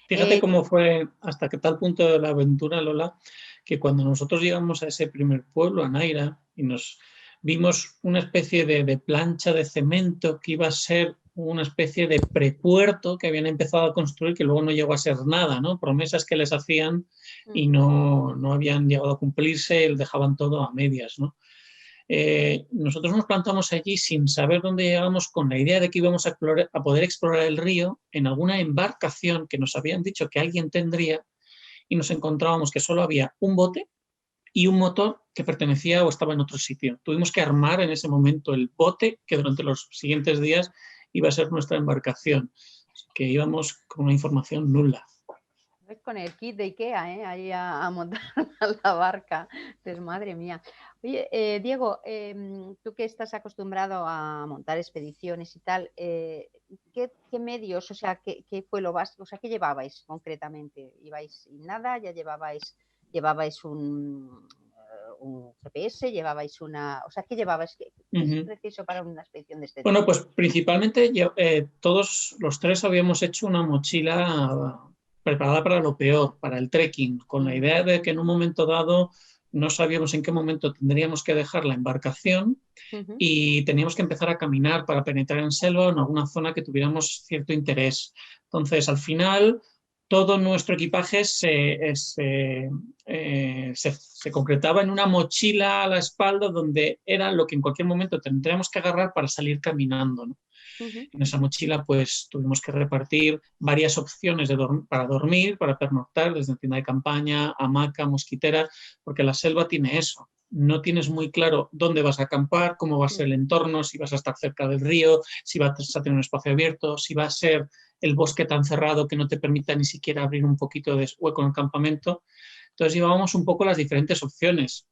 Fíjate cómo fue hasta que tal punto de la aventura, Lola, que cuando nosotros llegamos a ese primer pueblo, a Naira, y nos vimos una especie de plancha de cemento que iba a ser una especie de prepuerto que habían empezado a construir, que luego no llegó a ser nada, ¿no? Promesas que les hacían y no habían llegado a cumplirse, dejaban todo a medias, ¿no? Nosotros nos plantamos allí sin saber dónde llegábamos, con la idea de que íbamos a poder explorar el río en alguna embarcación que nos habían dicho que alguien tendría, y nos encontrábamos que solo había un bote y un motor que pertenecía o estaba en otro sitio. Tuvimos que armar en ese momento el bote que durante los siguientes días iba a ser nuestra embarcación. Así que íbamos con una información nula. Con el kit de Ikea, ahí a montar la barca. Entonces, madre mía. Oye, Diego, tú que estás acostumbrado a montar expediciones y tal, ¿qué medios, o sea, qué fue lo básico? O sea, ¿qué llevabais concretamente? ¿Ibais sin nada? ¿Ya llevabais un GPS? ¿Llevabais una...? O sea, ¿qué llevabais? ¿Qué es preciso para una expedición de este tipo? Bueno, pues principalmente todos los tres habíamos hecho una mochila preparada para lo peor, para el trekking, con la idea de que en un momento dado no sabíamos en qué momento tendríamos que dejar la embarcación y teníamos que empezar a caminar para penetrar en selva o en alguna zona que tuviéramos cierto interés. Entonces, al final, todo nuestro equipaje se concretaba en una mochila a la espalda donde era lo que en cualquier momento tendríamos que agarrar para salir caminando, ¿no? En esa mochila pues tuvimos que repartir varias opciones para dormir, para pernoctar, desde tienda de campaña, hamaca, mosquitera, porque la selva tiene eso. No tienes muy claro dónde vas a acampar, cómo va a ser el entorno, si vas a estar cerca del río, si vas a tener un espacio abierto, si va a ser el bosque tan cerrado que no te permita ni siquiera abrir un poquito de hueco en el campamento. Entonces llevábamos un poco las diferentes opciones.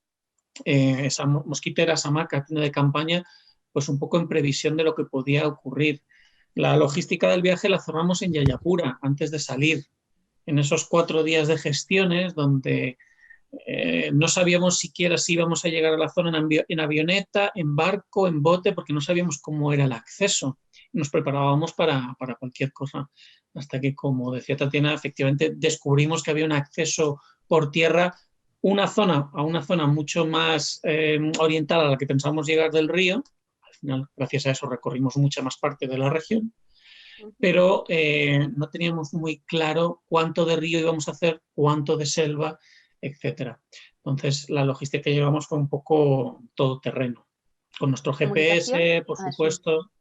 Esa mosquitera, esa hamaca, tienda de campaña, pues un poco en previsión de lo que podía ocurrir. La logística del viaje la cerramos en Yayapura antes de salir, en esos 4 días de gestiones donde no sabíamos siquiera si íbamos a llegar a la zona en avioneta, en barco, en bote, porque no sabíamos cómo era el acceso. Nos preparábamos para cualquier cosa, hasta que, como decía Tatiana, efectivamente descubrimos que había un acceso por tierra a una zona mucho más orientada a la que pensábamos llegar del río. Al final, gracias a eso, recorrimos mucha más parte de la región, pero no teníamos muy claro cuánto de río íbamos a hacer, cuánto de selva, etcétera. Entonces, la logística que llevamos fue un poco todoterreno, con nuestro GPS, por supuesto.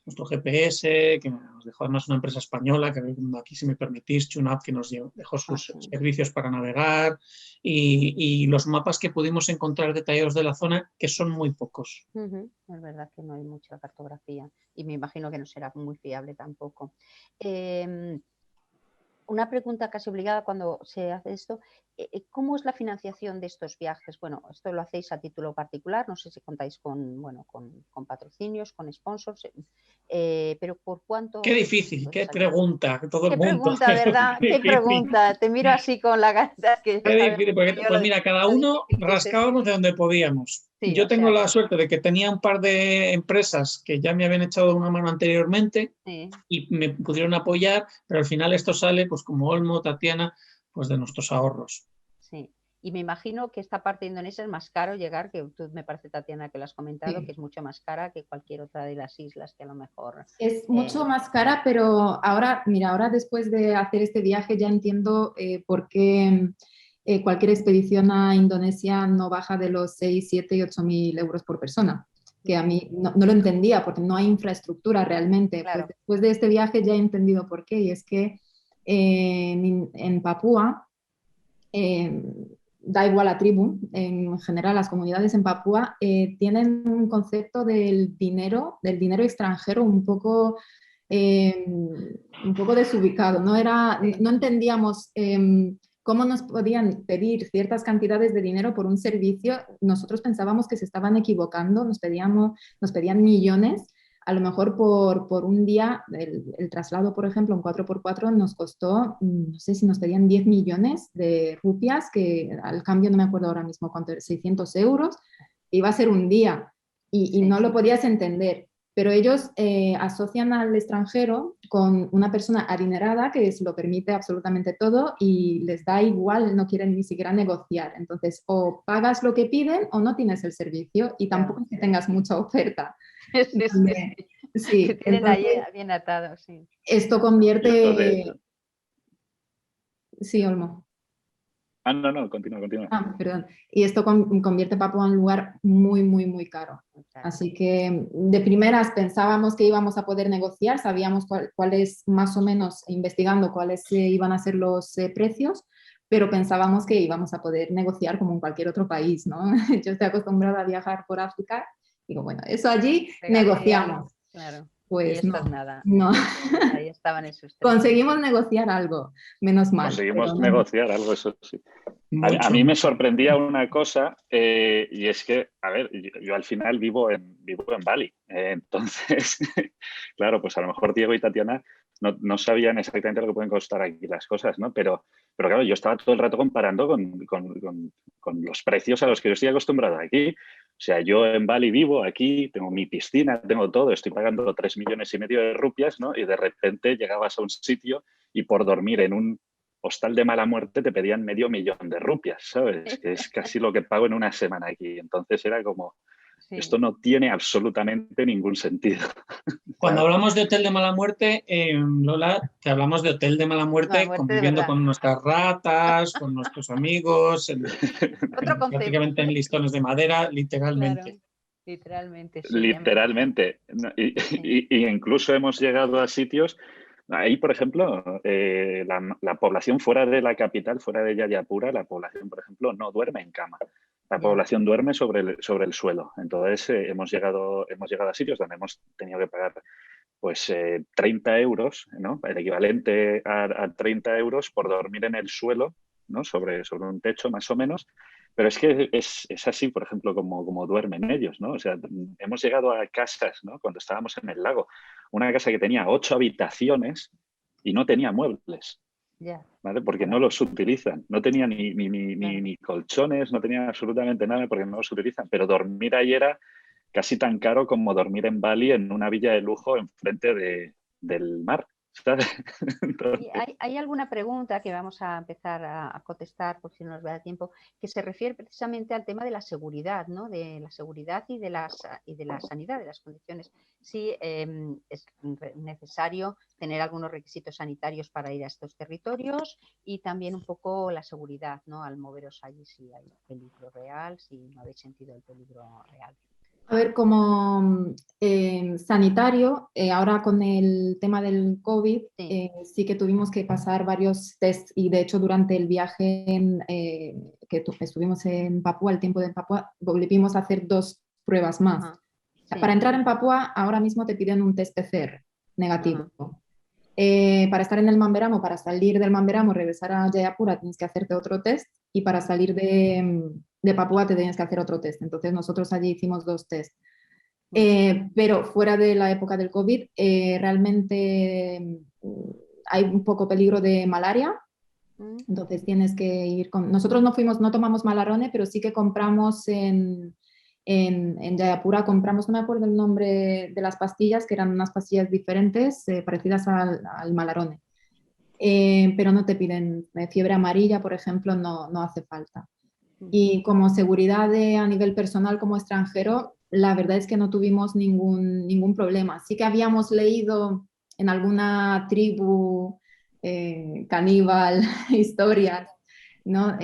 Nuestro GPS, que nos dejó además una empresa española, que aquí, si me permitís, TuneUp, que nos dejó sus servicios para navegar, y los mapas que pudimos encontrar detallados de la zona, que son muy pocos. Es verdad que no hay mucha cartografía y me imagino que no será muy fiable tampoco. Una pregunta casi obligada cuando se hace esto, ¿cómo es la financiación de estos viajes? Bueno, esto lo hacéis a título particular, no sé si contáis con patrocinios, con sponsors, pero ¿por cuánto? Qué difícil, qué pregunta, todo el mundo. Qué pregunta, ¿verdad? Qué pregunta, te miro así con la cara. Qué difícil, porque, pues mira, cada uno rascábamos de donde podíamos. Sí, yo tengo la suerte de que tenía un par de empresas que ya me habían echado una mano anteriormente y me pudieron apoyar, pero al final esto sale, pues como Olmo, Tatiana, pues de nuestros ahorros. Sí, y me imagino que esta parte de Indonesia es más caro llegar, que tú me parece, Tatiana, que lo has comentado, que es mucho más cara que cualquier otra de las islas que a lo mejor... Es mucho más cara, pero ahora, mira, ahora después de hacer este viaje ya entiendo por qué... cualquier expedición a Indonesia no baja de los 6, 7 y 8 mil euros por persona, que a mí no lo entendía porque no hay infraestructura realmente. Claro. Pues después de este viaje ya he entendido por qué, y es que en Papúa, da igual la tribu, en general las comunidades en Papúa tienen un concepto del dinero extranjero un poco desubicado. No entendíamos... cómo nos podían pedir ciertas cantidades de dinero por un servicio. Nosotros pensábamos que se estaban equivocando, nos pedían millones. A lo mejor por un día, el traslado, por ejemplo, en 4x4 nos costó, no sé si nos pedían 10 millones de rupias, que al cambio no me acuerdo ahora mismo cuánto, 600 euros, iba a ser un día y no lo podías entender. Pero ellos asocian al extranjero con una persona adinerada que se lo permite absolutamente todo y les da igual, no quieren ni siquiera negociar. Entonces, o pagas lo que piden o no tienes el servicio y tampoco es que tengas mucha oferta. Sí, que tienen ahí bien atado, sí. Esto convierte... Sí, Olmo. No, continúa. Perdón. Y esto convierte Papúa en un lugar muy, muy, muy caro. Así que de primeras pensábamos que íbamos a poder negociar, sabíamos cuáles, más o menos investigando cuáles iban a ser los precios, pero pensábamos que íbamos a poder negociar como en cualquier otro país, ¿no? Yo estoy acostumbrada a viajar por África, digo, bueno, eso allí negociamos. Claro. Pues y no, estos nada. no. Ahí estaban en sus Conseguimos negociar algo, menos mal. Conseguimos negociar algo, eso sí. A mí me sorprendía una cosa, y es que, a ver, yo al final vivo en Bali. Entonces, claro, pues a lo mejor Diego y Tatiana no sabían exactamente lo que pueden costar aquí las cosas, ¿no? Pero claro, yo estaba todo el rato comparando con los precios a los que yo estoy acostumbrado aquí. O sea, yo en Bali vivo, aquí tengo mi piscina, tengo todo, estoy pagando 3,5 millones de rupias, ¿no? Y de repente llegabas a un sitio y por dormir en un hostal de mala muerte te pedían 500,000 de rupias, ¿sabes? Que es casi lo que pago en una semana aquí. Entonces era como, Sí. esto no tiene absolutamente ningún sentido. Cuando hablamos de hotel de mala muerte, Lola, te hablamos de hotel de mala muerte conviviendo con nuestras ratas, con nuestros amigos, prácticamente en listones de madera, literalmente. Claro, literalmente, sí. Literalmente. Y incluso hemos llegado a sitios. Ahí, por ejemplo, la población fuera de la capital, fuera de Jayapura, la población, por ejemplo, no duerme en cama. La población duerme sobre el suelo. Entonces, hemos llegado a sitios donde hemos tenido que pagar pues 30 euros, ¿no? El equivalente a 30 euros por dormir en el suelo, ¿no? Sobre un techo, más o menos. Pero es que es así, por ejemplo, como duermen ellos, ¿no? O sea, hemos llegado a casas, ¿no? Cuando estábamos en el lago, una casa que tenía 8 habitaciones y no tenía muebles, ¿vale? Porque no los utilizan. No tenía ni colchones, no tenía absolutamente nada porque no los utilizan. Pero dormir ahí era casi tan caro como dormir en Bali en una villa de lujo enfrente del mar. Entonces... ¿Hay alguna pregunta que vamos a empezar a contestar, por si no nos da tiempo, que se refiere precisamente al tema de la seguridad, ¿no? De la seguridad y de la sanidad, de las condiciones? Si es necesario tener algunos requisitos sanitarios para ir a estos territorios y también un poco la seguridad, ¿no? Al moveros allí, si hay peligro real, si no habéis sentido el peligro real. A ver, como sanitario, ahora con el tema del COVID, sí que tuvimos que pasar varios tests y de hecho durante el viaje que estuvimos en Papúa, el tiempo de Papúa, volvimos a hacer 2 pruebas más. O sea, para entrar en Papúa ahora mismo te piden un test PCR negativo. Para estar en el Mamberamo, para salir del Mamberamo, regresar a Jayapura, tienes que hacerte otro test y para salir de Papúa te tienes que hacer otro test. Entonces nosotros allí hicimos 2 tests. Pero fuera de la época del COVID, realmente hay un poco peligro de malaria. Entonces tienes que ir con... Nosotros no tomamos Malarone, pero sí que compramos en Jayapura, compramos, no me acuerdo el nombre de las pastillas, que eran unas pastillas diferentes, parecidas al Malarone. Pero no te piden fiebre amarilla, por ejemplo, no hace falta. Y como seguridad a nivel personal como extranjero, la verdad es que no tuvimos ningún problema. Sí que habíamos leído en alguna tribu caníbal historias, ¿no?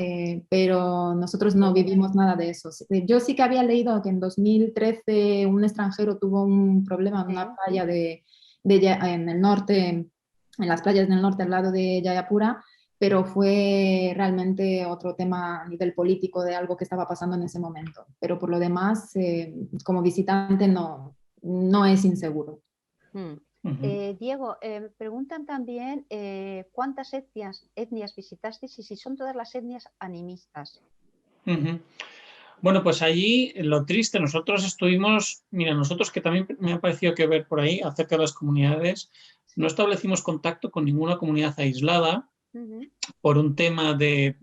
Pero nosotros no vivimos nada de eso. Yo sí que había leído que en 2013 un extranjero tuvo un problema en una playa en el norte, en las playas del norte al lado de Jayapura, pero fue realmente otro tema a nivel político de algo que estaba pasando en ese momento. Pero por lo demás, como visitante no es inseguro. Diego, preguntan también cuántas etnias visitasteis y si son todas las etnias animistas. Bueno, pues allí lo triste, nosotros estuvimos, mira, nosotros que también me ha parecido que ver por ahí acerca de las comunidades, no establecimos contacto con ninguna comunidad aislada por un tema de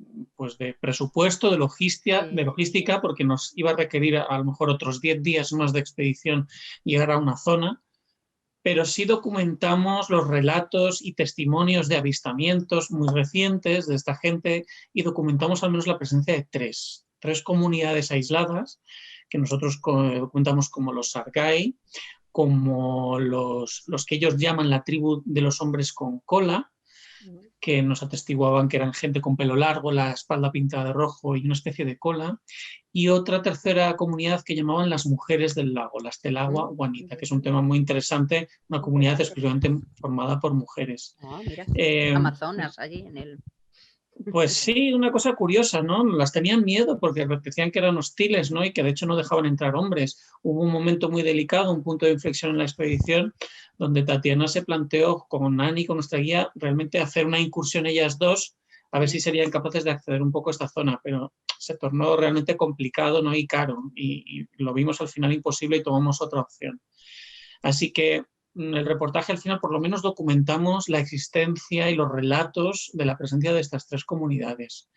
presupuesto, de logística, porque nos iba a requerir a lo mejor otros 10 días más de expedición llegar a una zona. Pero sí documentamos los relatos y testimonios de avistamientos muy recientes de esta gente y documentamos al menos la presencia de tres comunidades aisladas que nosotros documentamos como los Sargai, como los que ellos llaman la tribu de los hombres con cola, que nos atestiguaban que eran gente con pelo largo, la espalda pintada de rojo y una especie de cola, y otra tercera comunidad que llamaban las mujeres del lago, las Telagua Guanita, que es un tema muy interesante, una comunidad exclusivamente formada por mujeres. Mira, Amazonas allí en el... Pues sí, una cosa curiosa, ¿no? Las tenían miedo porque decían que eran hostiles, ¿no? Y que de hecho no dejaban entrar hombres. Hubo un momento muy delicado, un punto de inflexión en la expedición, donde Tatiana se planteó con Ani, con nuestra guía, realmente hacer una incursión ellas dos, a ver si serían capaces de acceder un poco a esta zona, pero se tornó realmente complicado, ¿no? Y caro, y lo vimos al final imposible y tomamos otra opción. Así que el reportaje al final por lo menos documentamos la existencia y los relatos de la presencia de estas tres comunidades.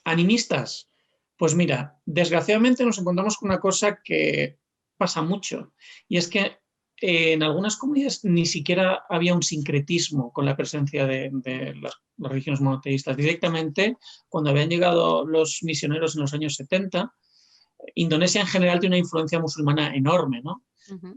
Animistas, pues mira, desgraciadamente nos encontramos con una cosa que pasa mucho, y es que en algunas comunidades ni siquiera había un sincretismo con la presencia de las religiones monoteístas. Directamente, cuando habían llegado los misioneros en los años 70, Indonesia en general tiene una influencia musulmana enorme, ¿no?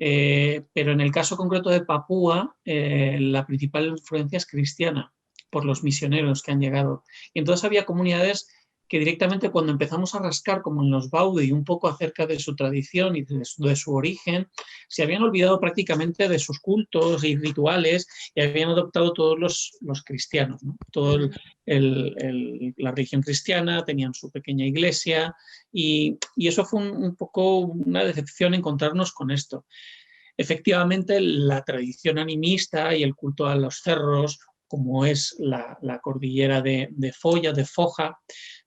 Pero en el caso concreto de Papúa, la principal influencia es cristiana por los misioneros que han llegado. Y entonces había comunidades que directamente cuando empezamos a rascar, como en los Baudi, un poco acerca de su tradición y de su origen, se habían olvidado prácticamente de sus cultos y rituales y habían adoptado todos los cristianos, ¿no? Todo la religión cristiana, tenían su pequeña iglesia y eso fue un poco una decepción encontrarnos con esto. Efectivamente, la tradición animista y el culto a los cerros, como es la cordillera de Foja,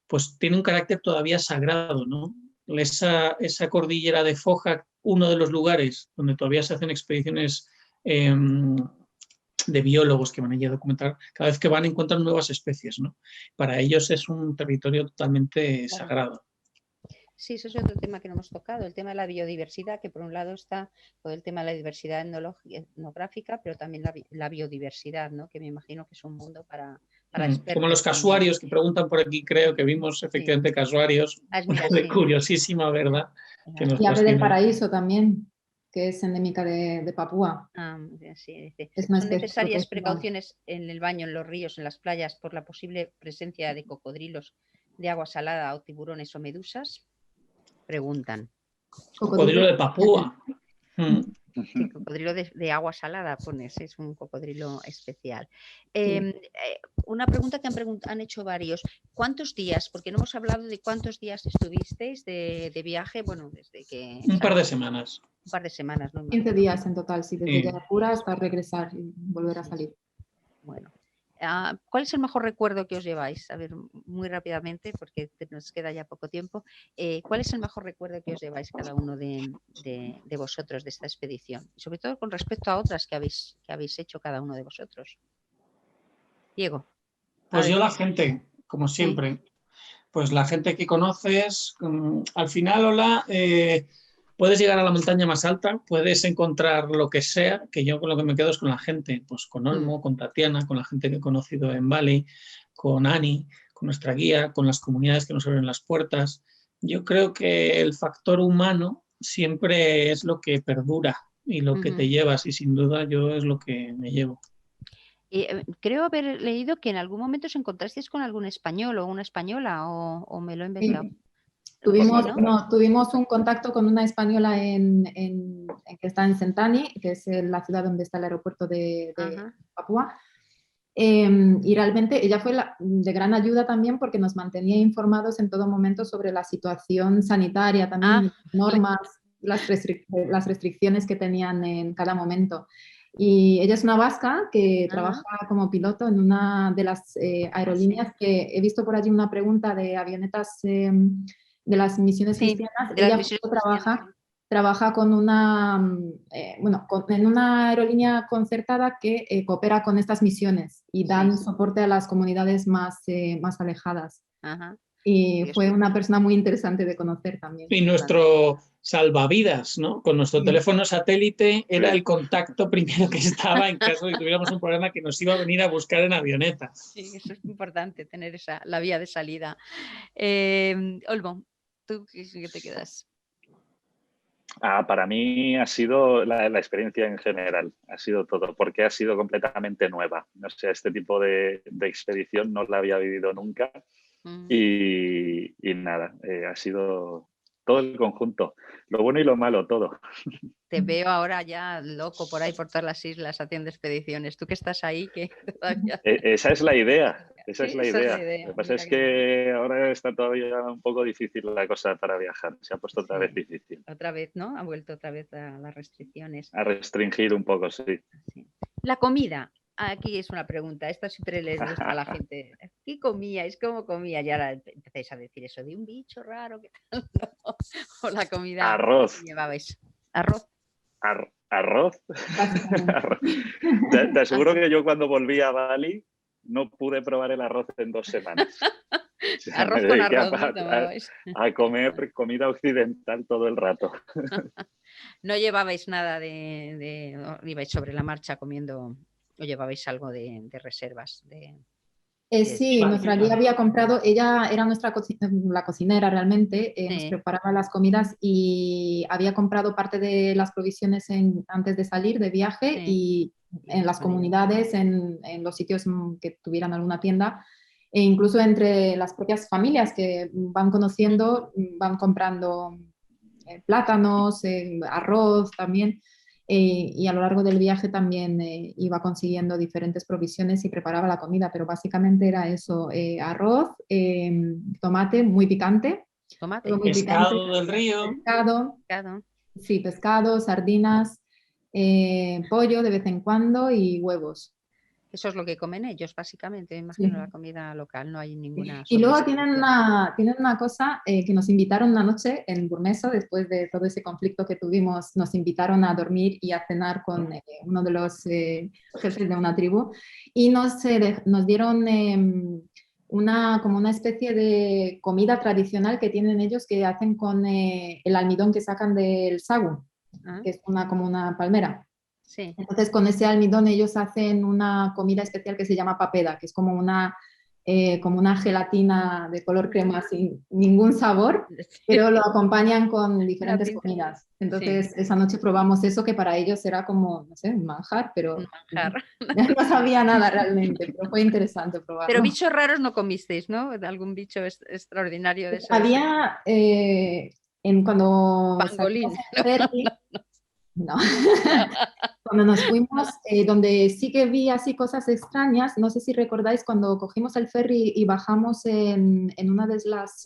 pues tiene un carácter todavía sagrado, ¿no? Esa cordillera de Foja, uno de los lugares donde todavía se hacen expediciones de biólogos que van allí a documentar, cada vez que van encuentran nuevas especies, ¿no? Para ellos es un territorio totalmente sagrado. Sí, eso es otro tema que no hemos tocado, el tema de la biodiversidad, que por un lado está todo el tema de la diversidad etnográfica, pero también la biodiversidad, ¿no? Que me imagino que es un mundo para expertos. Como los casuarios que preguntan por aquí, creo que vimos efectivamente casuarios, curiosísima, ¿verdad? Y ave del paraíso también, que es endémica de Papúa. Sí. Son necesarias precauciones en el baño, en los ríos, en las playas, por la posible presencia de cocodrilos de agua salada o tiburones o medusas. Preguntan. Cocodrilo de Papúa. Sí, cocodrilo de agua salada, pones, es un cocodrilo especial. Una pregunta que han hecho varios. ¿Cuántos días? Porque no hemos hablado de cuántos días estuvisteis de viaje, bueno, desde que... Un par de semanas. Un par de semanas, ¿no? 15 días en total, sí, desde Jaipura hasta regresar y volver a salir. Bueno. ¿Cuál es el mejor recuerdo que os lleváis? A ver, muy rápidamente, porque nos queda ya poco tiempo. ¿Cuál es el mejor recuerdo que os lleváis cada uno de vosotros de esta expedición? Sobre todo con respecto a otras que habéis hecho cada uno de vosotros. Diego. Pues yo la gente, como siempre. Sí. Pues la gente que conoces, al final, Ola, puedes llegar a la montaña más alta, puedes encontrar lo que sea, que yo con lo que me quedo es con la gente, pues con Olmo, con Tatiana, con la gente que he conocido en Bali, con Ani, con nuestra guía, con las comunidades que nos abren las puertas. Yo creo que el factor humano siempre es lo que perdura y lo que te llevas, y sin duda yo es lo que me llevo. Creo haber leído que en algún momento os encontrasteis con algún español o una española, o me lo he inventado. Sí. Tuvimos un contacto con una española que está en Sentani, que es la ciudad donde está el aeropuerto de Papúa. Y realmente ella fue de gran ayuda también porque nos mantenía informados en todo momento sobre la situación sanitaria, también normas, las restricciones que tenían en cada momento. Y ella es una vasca que trabaja como piloto en una de las aerolíneas que he visto por allí una pregunta de avionetas de las misiones cristianas. Ella trabaja con en una aerolínea concertada que coopera con estas misiones y dan soporte a las comunidades más alejadas. Y fue una persona muy interesante de conocer también. Y nuestro salvavidas, ¿no? Con nuestro teléfono satélite era el contacto primero que estaba en caso de que tuviéramos un problema que nos iba a venir a buscar en avioneta. Sí, eso es importante, tener la vía de salida. Olmo, ¿tú qué te quedas? Para mí ha sido la experiencia en general, ha sido todo, porque ha sido completamente nueva. O sea, este tipo de expedición no la había vivido nunca y nada, ha sido todo el conjunto, lo bueno y lo malo, todo. Te veo ahora ya loco por ahí por todas las islas haciendo expediciones. Tú que estás ahí, que todavía... Esa es la idea. Esa es la Sí, esa es idea. la idea. Lo que pasa Mira es qué que ahora está todavía un poco difícil la cosa para viajar. Se ha puesto otra vez difícil. Otra vez, ¿no? Ha vuelto otra vez a las restricciones. A restringir un poco, sí. Sí. La comida. Aquí es una pregunta. Esta siempre les gusta a la gente. ¿Qué comíais? ¿Cómo comía? Y ahora empezáis a decir eso de un bicho raro. ¿Qué tal? No. O la comida. Arroz. ¿Qué llevabais? ¿Arroz? ¿Arroz? Te aseguro que yo cuando volví a Bali no pude probar el arroz en 2 semanas. O sea, Arroz me con dediqué arroz, ¿no? a comer comida occidental todo el rato. No llevabais nada ibais sobre la marcha comiendo, o llevabais algo de reservas. Sí, nuestra guía había comprado, ella era la cocinera realmente, nos preparaba las comidas y había comprado parte de las provisiones antes de salir de viaje y en las comunidades, en los sitios que tuvieran alguna tienda, e incluso entre las propias familias que van conociendo, van comprando plátanos, arroz también. Y a lo largo del viaje también iba consiguiendo diferentes provisiones y preparaba la comida, pero básicamente era eso, arroz, tomate muy picante. Tomate. Muy pescado picante, del río. Pescado. Sí, pescado, sardinas, pollo de vez en cuando y huevos. Eso es lo que comen ellos, básicamente, imagino, la comida local, no hay ninguna... Y luego tienen una cosa que nos invitaron una noche en Burmeso, después de todo ese conflicto que tuvimos, nos invitaron a dormir y a cenar con uno de los jefes de una tribu y nos dieron como una especie de comida tradicional que tienen ellos que hacen con el almidón que sacan del sagu, que es como una palmera. Sí. Entonces, con ese almidón ellos hacen una comida especial que se llama papeda, que es como una gelatina de color crema sin ningún sabor, pero lo acompañan con diferentes comidas. Entonces, esa noche probamos eso que para ellos era como, no sé, un manjar, pero no sabía nada realmente, pero fue interesante probarlo. Pero bichos raros no comisteis, ¿no? ¿Algún bicho extraordinario de esos? Había, cuando pangolín. No. Cuando nos fuimos, donde sí que vi así cosas extrañas, no sé si recordáis cuando cogimos el ferry y bajamos en una de las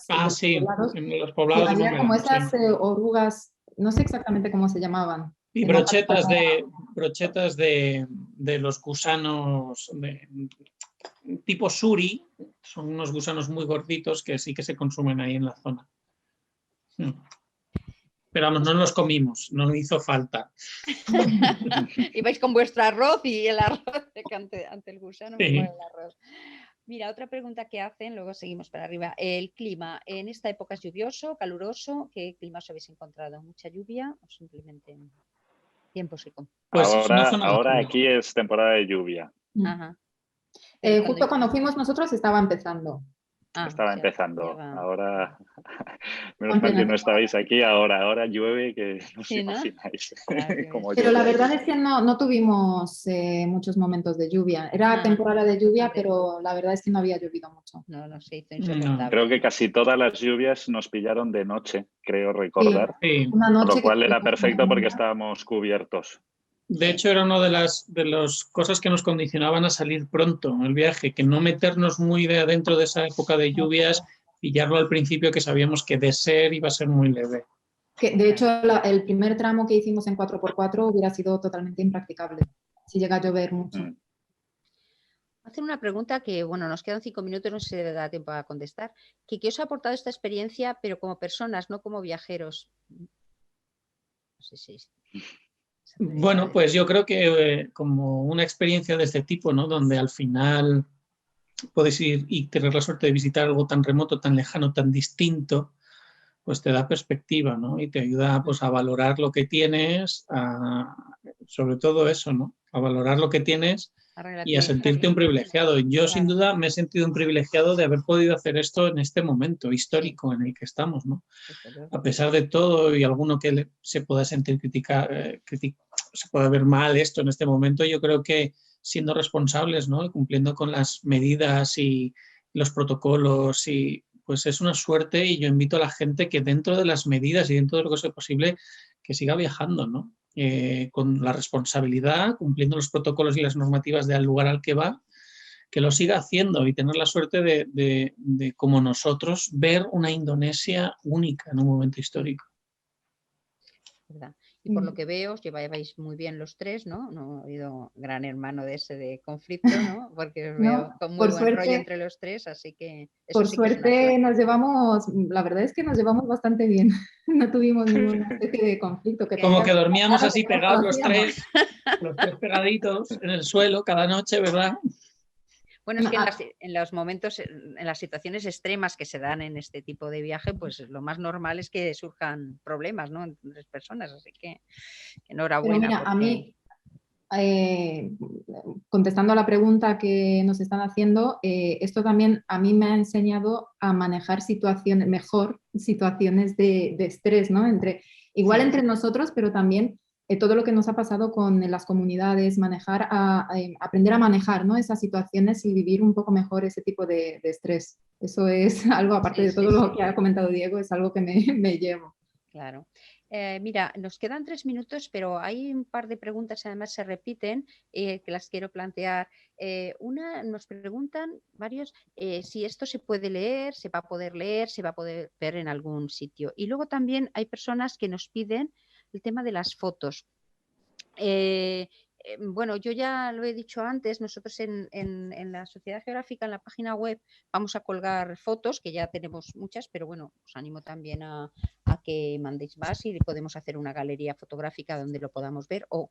poblados, en los poblados había como esas orugas, no sé exactamente cómo se llamaban. Y brochetas de los gusanos tipo suri, son unos gusanos muy gorditos que sí que se consumen ahí en la zona. Pero vamos, no los comimos, no hizo falta. Ibais con vuestro arroz y el arroz ante el gusano. Sí. El arroz. Mira, otra pregunta que hacen, luego seguimos para arriba. El clima, ¿en esta época es lluvioso, caluroso? ¿Qué clima os habéis encontrado? ¿Mucha lluvia o simplemente tiempo seco? Pues ahora aquí es temporada de lluvia. Ajá. Justo cuando fuimos nosotros estaba empezando. Estaba empezando. Ahora, menos mal que no estabais aquí, ahora llueve que no os imagináis. Pero la verdad es que no tuvimos muchos momentos de lluvia. Era temporada de lluvia, pero la verdad es que no había llovido mucho. No se hizo insoportable. Creo que casi todas las lluvias nos pillaron de noche, creo recordar. Sí. Una noche por lo cual era perfecto porque estábamos cubiertos. De hecho, era una de las cosas que nos condicionaban a salir pronto en el viaje, que no meternos muy adentro de esa época de lluvias, pillarlo al principio, que sabíamos que de ser iba a ser muy leve. De hecho, el primer tramo que hicimos en 4x4 hubiera sido totalmente impracticable si llega a llover mucho. Hacer una pregunta que, bueno, nos quedan 5 minutos, no sé si da tiempo a contestar. ¿Qué os ha aportado esta experiencia, pero como personas, no como viajeros? No sé si... Bueno, pues yo creo que como una experiencia de este tipo, ¿no? Donde al final puedes ir y tener la suerte de visitar algo tan remoto, tan lejano, tan distinto, pues te da perspectiva, ¿no? Y te ayuda pues, a valorar lo que tienes, sobre todo eso, ¿no? A valorar lo que tienes y a sentirte un privilegiado. Yo sin duda me he sentido un privilegiado de haber podido hacer esto en este momento histórico en el que estamos, ¿no? A pesar de todo y alguno que se pueda sentir se puede ver mal esto en este momento, yo creo que siendo responsables, ¿no? Y cumpliendo con las medidas y los protocolos y pues es una suerte, y yo invito a la gente que dentro de las medidas y dentro de lo que sea posible, que siga viajando, ¿no? Con la responsabilidad, cumpliendo los protocolos y las normativas del lugar al que va, que lo siga haciendo y tener la suerte de, como nosotros, ver una Indonesia única en un momento histórico. ¿Verdad? Y por lo que veo, os lleváis muy bien los tres, ¿no? No ha habido gran hermano de ese de conflicto, ¿no? Porque os veo con muy buen rollo entre los tres, así que eso por sí que es una suerte suerte. nos llevamos, la verdad es que nos llevamos bastante bien. No tuvimos ninguna especie de conflicto. Como que dormíamos así que nos pegados los conocíamos. tres pegaditos en el suelo cada noche, ¿verdad? Bueno, es que en los momentos, en las situaciones extremas que se dan en este tipo de viaje, pues lo más normal es que surjan problemas, ¿no? Entre tres personas, así que enhorabuena. Pero mira, porque... a mí, contestando a la pregunta que nos están haciendo, esto también a mí me ha enseñado a manejar situaciones, mejor situaciones de estrés, ¿no? Igual entre nosotros, pero también todo lo que nos ha pasado con las comunidades, aprender a manejar, ¿no? Esas situaciones y vivir un poco mejor ese tipo de estrés. Eso es algo, aparte de todo lo que ha comentado Diego, es algo que me llevo. Claro. Mira, nos quedan 3 minutos, pero hay un par de preguntas, además se repiten, que las quiero plantear. Una, nos preguntan varios si esto se puede leer, se va a poder leer, se va a poder ver en algún sitio. Y luego también hay personas que nos piden el tema de las fotos. Bueno, yo ya lo he dicho antes, nosotros en la Sociedad Geográfica, en la página web, vamos a colgar fotos, que ya tenemos muchas, pero bueno, os animo también a que mandéis más y podemos hacer una galería fotográfica donde lo podamos ver. O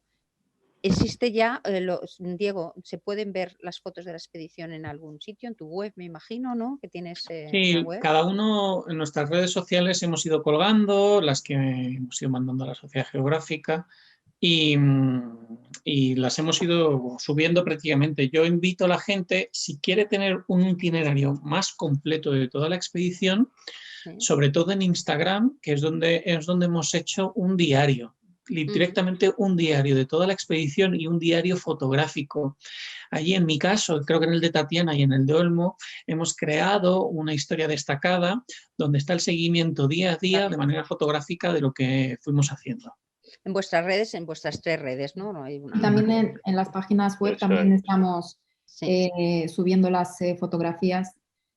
existe ya, Diego, ¿se pueden ver las fotos de la expedición en algún sitio? En tu web, me imagino, ¿no? Que tienes Sí, web. cada uno en nuestras redes sociales hemos ido colgando, las que hemos ido mandando a la Sociedad Geográfica, y las hemos ido subiendo prácticamente. Yo invito a la gente, si quiere tener un itinerario más completo de toda la expedición, sobre todo en Instagram, que es donde hemos hecho un diario, directamente un diario de toda la expedición y un diario fotográfico. Allí, en mi caso, creo que en el de Tatiana y en el de Olmo, hemos creado una historia destacada donde está el seguimiento día a día de manera fotográfica de lo que fuimos haciendo. En vuestras redes, en vuestras 3 redes, ¿no? No hay una... También en las páginas web también estamos subiendo las fotografías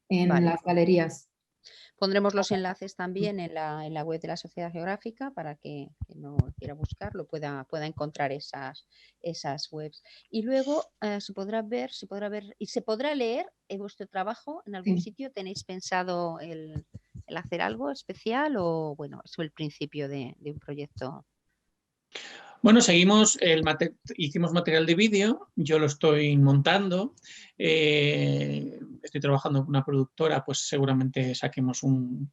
en las galerías. Pondremos los enlaces también en la web de la Sociedad Geográfica para que no quiera buscarlo pueda encontrar esas webs. Y luego se podrá ver y se podrá leer en vuestro trabajo en algún sitio. ¿Tenéis pensado el hacer algo especial o bueno, es el principio de un proyecto? Bueno, hicimos material de vídeo, yo lo estoy montando, estoy trabajando con una productora, pues seguramente saquemos un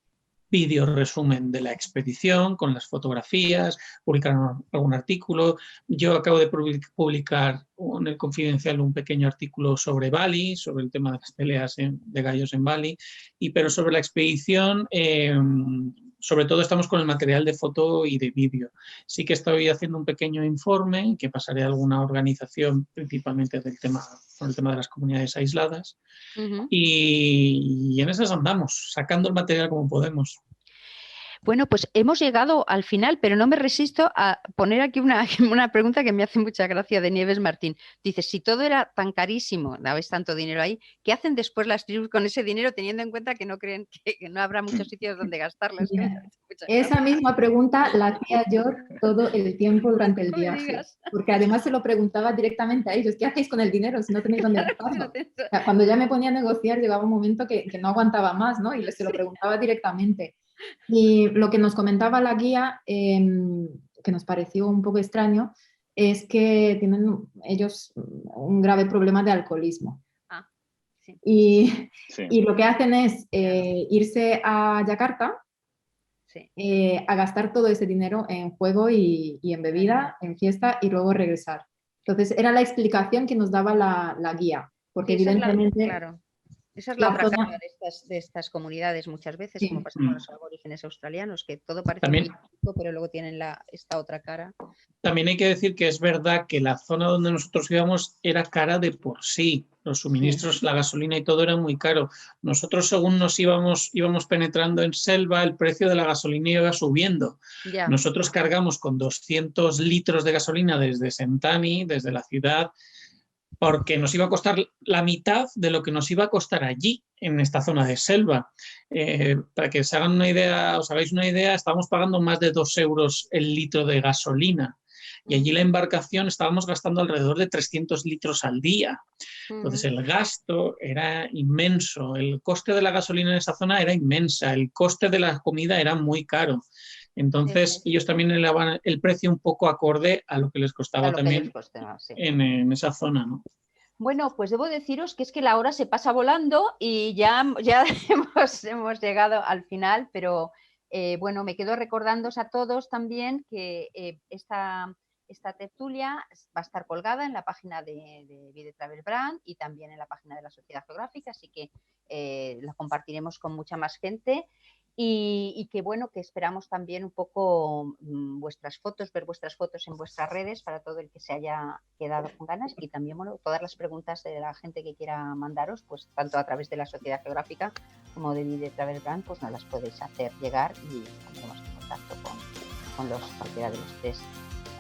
vídeo resumen de la expedición con las fotografías, publicar algún artículo. Yo acabo de publicar en el Confidencial un pequeño artículo sobre Bali, sobre el tema de las peleas de gallos en Bali, pero sobre la expedición... sobre todo estamos con el material de foto y de vídeo. Sí que estoy haciendo un pequeño informe que pasaré a alguna organización, principalmente con el tema de las comunidades aisladas. Y en esas andamos, sacando el material como podemos. Bueno, pues hemos llegado al final, pero no me resisto a poner aquí una pregunta que me hace mucha gracia de Nieves Martín. Dice, si todo era tan carísimo, dabais tanto dinero ahí, ¿qué hacen después las tribus con ese dinero teniendo en cuenta que no creen que no habrá muchos sitios donde gastarlo? Esa misma pregunta la hacía yo todo el tiempo durante el viaje, porque además se lo preguntaba directamente a ellos, ¿qué hacéis con el dinero si no tenéis dónde gastarlo? O sea, cuando ya me ponía a negociar llegaba un momento que no aguantaba más, ¿no? Y se lo preguntaba directamente. Y lo que nos comentaba la guía, que nos pareció un poco extraño, es que tienen ellos un grave problema de alcoholismo. Y lo que hacen es irse a Yakarta a gastar todo ese dinero en juego y en bebida, en fiesta, y luego regresar. Entonces, era la explicación que nos daba la guía, porque evidentemente... Esa es la otra zona... cara de estas comunidades muchas veces, Sí. como pasa con los aborígenes australianos, que todo parece También- muy chico, pero luego tienen esta otra cara. También hay que decir que es verdad que la zona donde nosotros íbamos era cara de por sí. Los suministros, la gasolina y todo era muy caro. Nosotros, según nos íbamos penetrando en selva, el precio de la gasolina iba subiendo. Ya. Nosotros cargamos con 200 litros de gasolina desde Sentani, desde la ciudad, porque nos iba a costar la mitad de lo que nos iba a costar allí, en esta zona de selva. Para que se hagan una idea, os hagáis una idea, estábamos pagando más de 2 euros el litro de gasolina. Y allí la embarcación estábamos gastando alrededor de 300 litros al día. Entonces el gasto era inmenso, el coste de la gasolina en esa zona era inmensa, el coste de la comida era muy caro. Entonces ellos también elevaban el precio un poco acorde a lo que les costaba también en esa zona, ¿no? Bueno, pues debo deciros que es que la hora se pasa volando y ya hemos llegado al final, pero bueno, me quedo recordándoos a todos también que esta tertulia va a estar colgada en la página de Vie de Travel Brand y también en la página de la Sociedad Geográfica, así que la compartiremos con mucha más gente. Y que bueno, que esperamos también un poco vuestras fotos, ver vuestras fotos en vuestras redes para todo el que se haya quedado con ganas, y también bueno, todas las preguntas de la gente que quiera mandaros, pues tanto a través de la Sociedad Geográfica como de Vie de Travel Brand, pues nos las podéis hacer llegar y pondremos en contacto con cualquiera de los tres.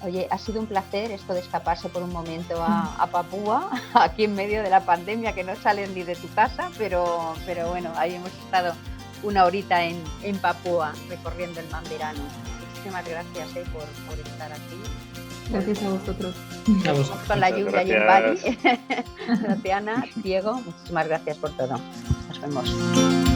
Oye, ha sido un placer esto de escaparse por un momento a Papúa, aquí en medio de la pandemia, que no sales ni de tu casa, pero bueno, ahí hemos estado una horita en Papúa, recorriendo el Mamberano. Muchísimas gracias por estar aquí. Gracias a vosotros. Con la lluvia y en Bali. Tatiana, Diego, muchísimas gracias por todo. Nos vemos.